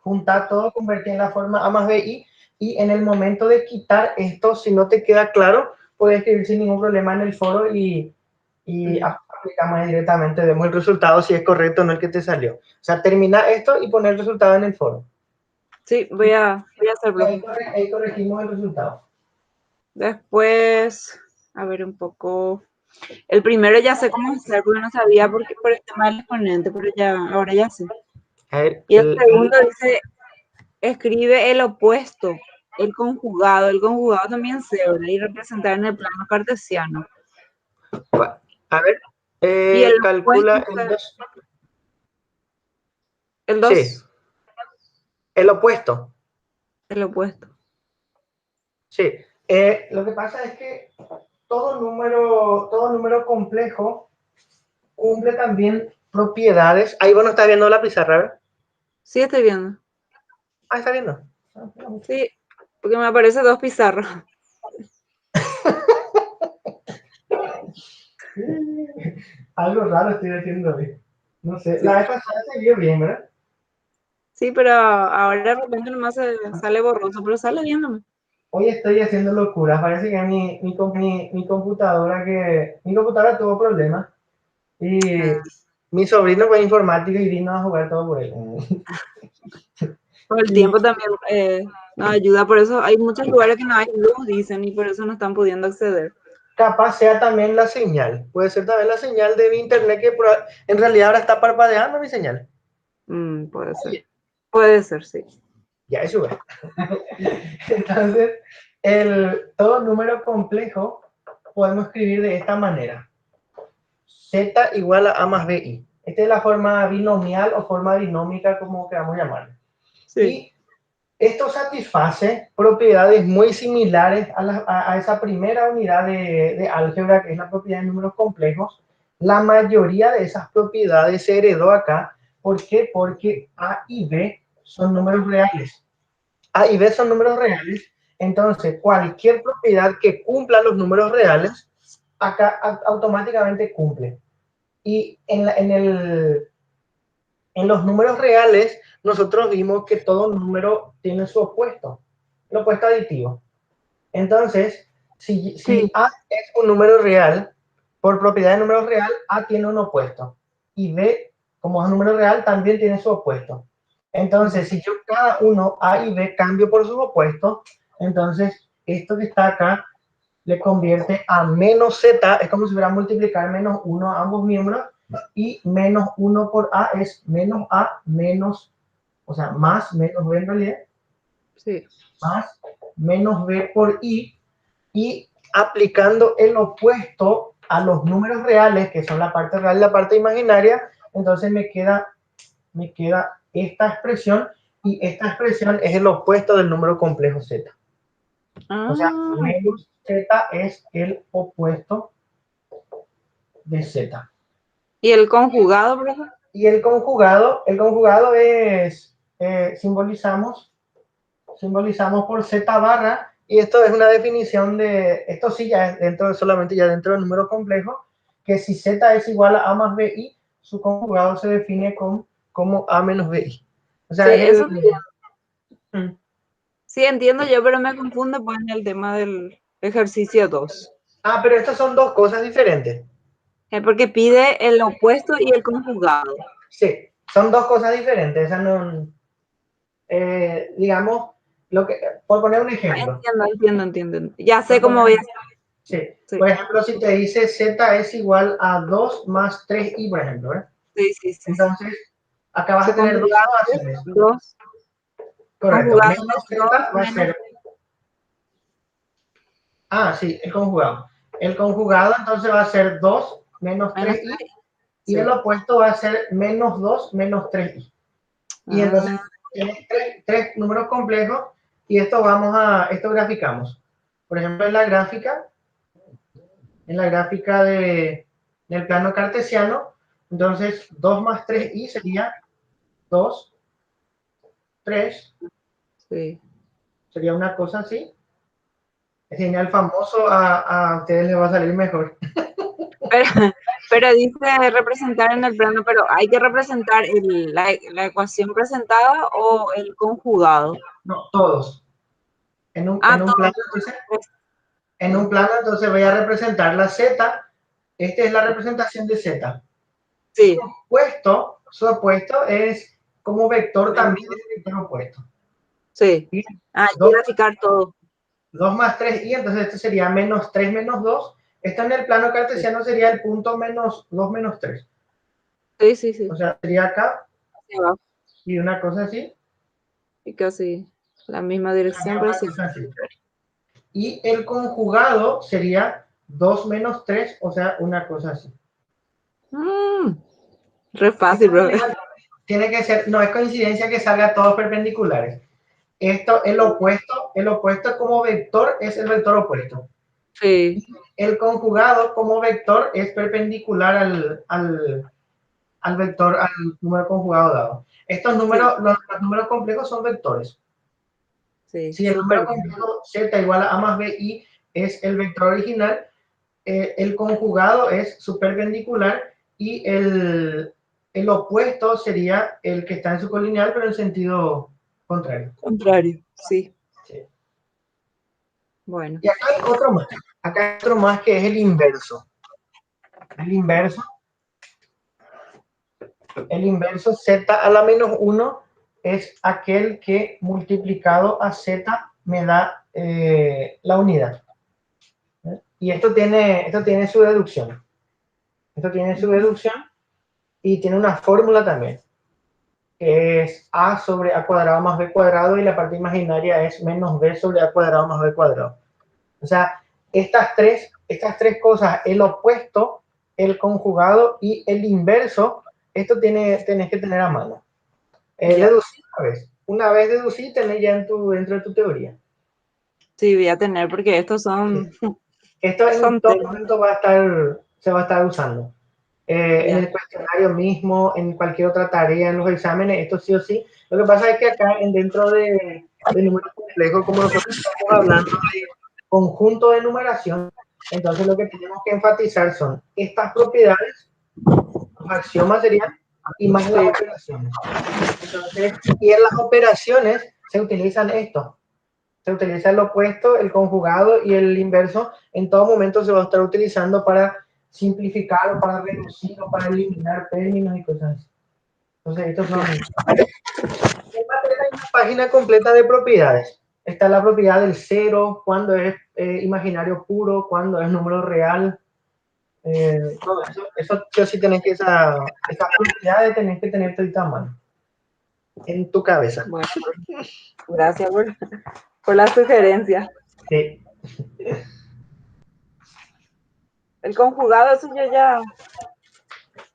juntar todo, convertir en la forma a más bi, y en el momento de quitar esto, si no te queda claro, puedes escribir sin ningún problema en el foro y aplicamos directamente, vemos el resultado, si es correcto o no el que te salió. O sea, termina esto y poner el resultado en el foro. Sí, voy a hacer, profe. Ahí corregimos el resultado. Después, a ver un poco. El primero ya sé cómo hacer, porque no sabía porque por el tema del exponente, pero ya, ahora ya sé. A ver, Y el segundo dice, escribe el opuesto, el conjugado. El conjugado también se ¿verdad? Y representar en el plano cartesiano. a ver, Y el opuesto, calcula el 2. el Sí, 2, el opuesto. el opuesto. Sí, lo que pasa es que todo número complejo cumple también propiedades. Ahí vos no estás viendo la pizarra, ¿verdad? Sí, estoy viendo. Ah, está viendo. Sí, porque me aparece 2 pizarras. Algo raro estoy haciendo hoy. No sé, Sí. la vez pasada se vio bien, ¿verdad? Sí, pero ahora de repente nomás sale borroso, pero sale viéndome. Hoy estoy haciendo locuras. Parece que mi computadora tuvo problemas y mi sobrino fue informático y vino a jugar todo por él. Por el Y tiempo también nos ayuda, por eso hay muchos lugares que no hay luz, dicen, y por eso no están pudiendo acceder. capaz sea también la señal. Puede ser también la señal de mi internet que en realidad ahora está parpadeando mi señal. Puede ser. Puede ser, sí. Ya eso es. Entonces, Todo número complejo podemos escribir de esta manera. Z igual a más BI. Esta es la forma binomial o forma binómica, como queramos llamarlo. Sí. Y esto satisface propiedades muy similares a esa primera unidad de álgebra, que es la propiedad de números complejos. La mayoría de esas propiedades se heredó acá. ¿Por qué? Porque A y B son números reales. A y B son números reales. Entonces, cualquier propiedad que cumpla los números reales, acá automáticamente cumple. Y en los números reales, nosotros vimos que todo número tiene su opuesto, el opuesto aditivo. Entonces, si Sí. A es un número real, por propiedad de número real, A tiene un opuesto. Y B, como es un número real, también tiene su opuesto. Entonces, si yo cada uno, A y B, cambio por sus opuestos, entonces esto que está acá le convierte a menos Z, es como si fuera multiplicar menos 1 a ambos miembros, y menos 1 por A es menos A menos, o sea, más menos B en realidad, Sí. más menos B por I, y aplicando el opuesto a los números reales, que son la parte real y la parte imaginaria, entonces me queda esta expresión, y esta expresión es el opuesto del número complejo Z. O sea, menos Z es el opuesto de Z. ¿Y el conjugado, profe? Y el conjugado es, simbolizamos por Z barra, y esto es una definición de, esto sí ya es dentro, solamente ya dentro del número complejo, que si Z es igual a más BI, su conjugado se define como A menos BI. O Sí, sea, es eso el... sí entiendo yo, pero me confunde pues en el tema del ejercicio 2. Ah, pero estas son dos cosas diferentes. Porque pide el opuesto y el conjugado. Sí, son dos cosas diferentes. Esa no, digamos, por poner un ejemplo. Entiendo. Ya sé cómo voy a hacer. Sí. Sí, Por ejemplo, si te dice Z es igual a 2 más 3i, por ejemplo, ¿eh? sí. Entonces, acá vas Su a tener dos conjugado es situaciones. 2. Correcto. Conjugado Menos es Z 2 va a menos. ser... Ah, sí, el conjugado. El conjugado entonces va a ser 2 menos Menos 3i, 3. y el Sí. opuesto va a ser menos 2 menos 3i. Y entonces Ah, tienes tres números complejos, y esto esto graficamos. Por ejemplo, del plano cartesiano, entonces 2 más 3i sería 2, 3, sí. sería una cosa así. Es genial, famoso, a ustedes les va a salir mejor. Pero, pero dice representar en el plano, pero hay que representar la ecuación presentada o el conjugado. No, todos. En un plano, Todo. entonces, Sí. voy a representar la z. Esta es la representación de z. Sí. Su opuesto es como vector también Menos. es el vector opuesto. Sí. Y Hay que 2, graficar todo. 2 más 3i, entonces esto sería menos 3 menos 2. Esto en el plano Sí, cartesiano sería el punto menos 2 menos 3. O sí. sea, sería acá, Hacia abajo. y una cosa así, Y casi la misma sería dirección, pero una sí. cosa así. Y el conjugado sería 2 menos 3, o sea, una cosa así. Mm, re Esto fácil, en bro. realidad tiene que ser, no es coincidencia que salga todos perpendiculares. Esto, el opuesto como vector es el vector opuesto. Sí. El conjugado como vector es perpendicular al vector, al número conjugado dado. Estos Sí, números, los números complejos son vectores. sí, Si el número súper bien. complejo z igual a más bi es el vector original, el conjugado es su perpendicular, y el opuesto sería el que está en su colineal, pero en sentido contrario. Contrario, sí. Sí. Bueno, Y acá hay otro más. Acá hay otro más, que es el inverso. El inverso z a la menos 1 es aquel que multiplicado a z me da la unidad. Y esto tiene su deducción. Esto tiene su deducción y tiene una fórmula también. que es a sobre a cuadrado más b cuadrado, y la parte imaginaria es menos b sobre a cuadrado más b cuadrado. O sea, estas tres cosas, el opuesto, el conjugado y el inverso, esto tenés que tener a mano. Deducir una vez deducir, tenés ya dentro de tu teoría. Sí, voy a tener porque estos son, Esto en son todo temas. momento se va a estar usando. En el cuestionario mismo, en cualquier otra tarea, en los exámenes, esto sí o sí. Lo que pasa es que acá dentro de números complejos, como nosotros estamos hablando de conjunto de numeración, entonces lo que tenemos que enfatizar son estas propiedades, los axiomas serían, y más las Sí. operaciones. Entonces, y en las operaciones se utilizan esto. Se utiliza el opuesto, el conjugado y el inverso. En todo momento se va a estar utilizando para simplificar o para reducir o para eliminar términos y cosas así. Entonces, estos son... Hay una página completa de propiedades. Está la propiedad del cero, cuando es imaginario puro, cuando es número real. Todo eso sí, sí tenés que esas propiedades tenés que tener todo a mano en tu cabeza. Bueno, gracias por la sugerencia. Sí. El conjugado, eso yo ya,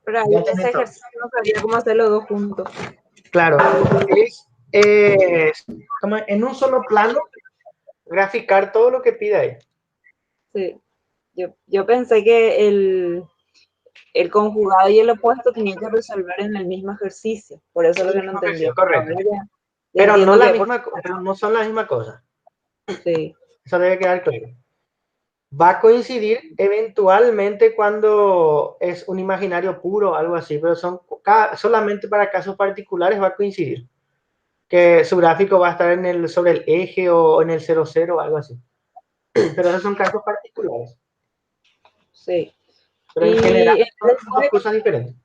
pero ahí Ya en ese tenés todo. ejercicio no sabía cómo hacer los dos juntos. Claro, es como en un solo plano graficar todo lo que pide ahí. Sí. Yo pensé que el conjugado y el opuesto tenían que resolver en el mismo ejercicio. Por eso es lo que no entendía. Correcto. Ya Pero no, entiendo que por... pero no son la misma cosa. Sí. Eso debe quedar claro. Va a coincidir eventualmente cuando es un imaginario puro o algo así, pero solamente para casos particulares va a coincidir. Que su gráfico va a estar sobre el eje o en el 0,0 o algo así. Pero esos son casos particulares. Sí. Pero en general Y son dos cosas diferentes.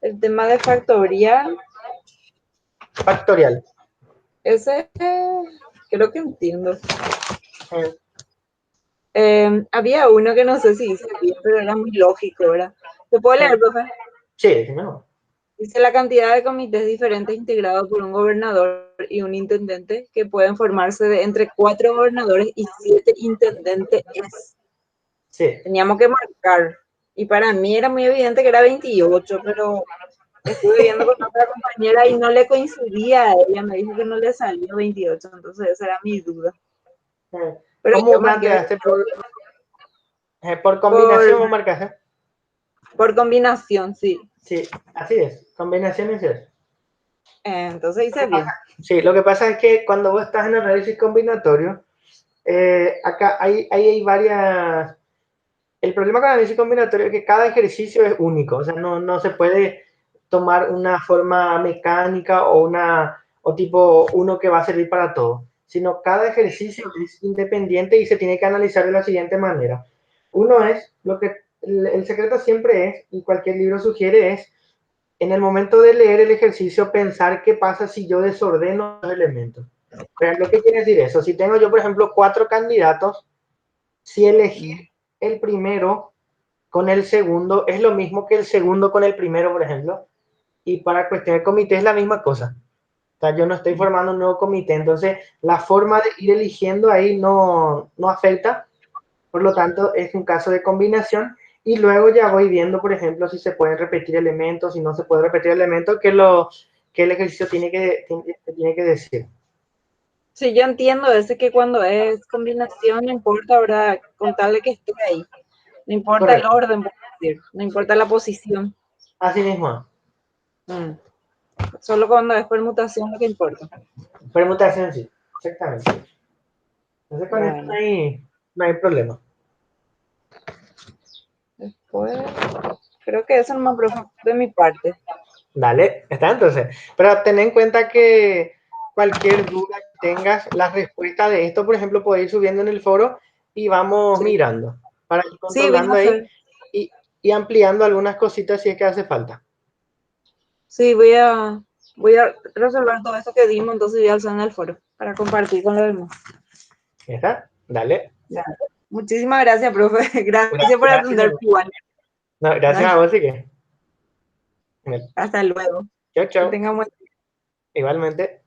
el tema de factorial, Factorial. ese creo que entiendo. Eh, Había uno que no sé si hice bien, pero era muy lógico, ¿verdad? ¿Se puede leer, profe? Sí, decime. Dice la cantidad de comités diferentes integrados por un gobernador y un intendente que pueden formarse de entre 4 gobernadores y 7 intendentes. Sí. Teníamos que marcar. Y para mí era muy evidente que era 28, pero estuve viendo con otra compañera y no le coincidía a ella. Me dijo que no le salió 28, entonces esa era mi duda. Pero ¿Cómo yo marqué planteaste? ¿Por por, combinación o marcaje? por combinación, sí. Sí, así es. Combinación es eso. Entonces hice bien. Sí, lo que pasa es que cuando vos estás en análisis combinatorio, acá hay varias... El problema con el análisis combinatorio es que cada ejercicio es único, o sea, no se puede tomar una forma mecánica o tipo uno que va a servir para todo, sino cada ejercicio es independiente y se tiene que analizar de la siguiente manera. Uno es, el secreto siempre es, y cualquier libro sugiere, es en el momento de leer el ejercicio pensar qué pasa si yo desordeno los elementos. Pero lo que quiere decir eso, si tengo yo, por ejemplo, 4 candidatos, si elegir el primero con el segundo es lo mismo que el segundo con el primero, por ejemplo, y para cuestión de comité es la misma cosa. O sea, yo no estoy formando un nuevo comité, entonces la forma de ir eligiendo ahí no afecta, por lo tanto es un caso de combinación, y luego ya voy viendo, por ejemplo, si se pueden repetir elementos, si no se puede repetir elementos, que el ejercicio tiene que decir. Sí, yo entiendo ese que cuando es combinación no importa, ¿verdad? Contarle que esté ahí. No importa el Correcto. orden, por decir. No importa la posición. Así mismo. Solo cuando es permutación lo que importa. Permutación, sí. Exactamente. Entonces con esto Bueno, no hay problema. después creo que eso no me preocupa de mi parte. Dale, está entonces. Pero ten en cuenta que cualquier duda que tengas, la respuesta de esto, por ejemplo, puede ir subiendo en el foro y vamos Sí, mirando para ir sí, voy a controlando ahí hacer. y ampliando algunas cositas si es que hace falta. Sí, voy a resolver todo eso que dimos, entonces voy a alzar en el foro para compartir con los demás. ¿Está? Dale. Ya. Muchísimas gracias, profe. Gracias por Gracias. atender igual. No, gracias a Dale, vos, sí que. hasta luego. Chao, Que chao. tengamos Igualmente.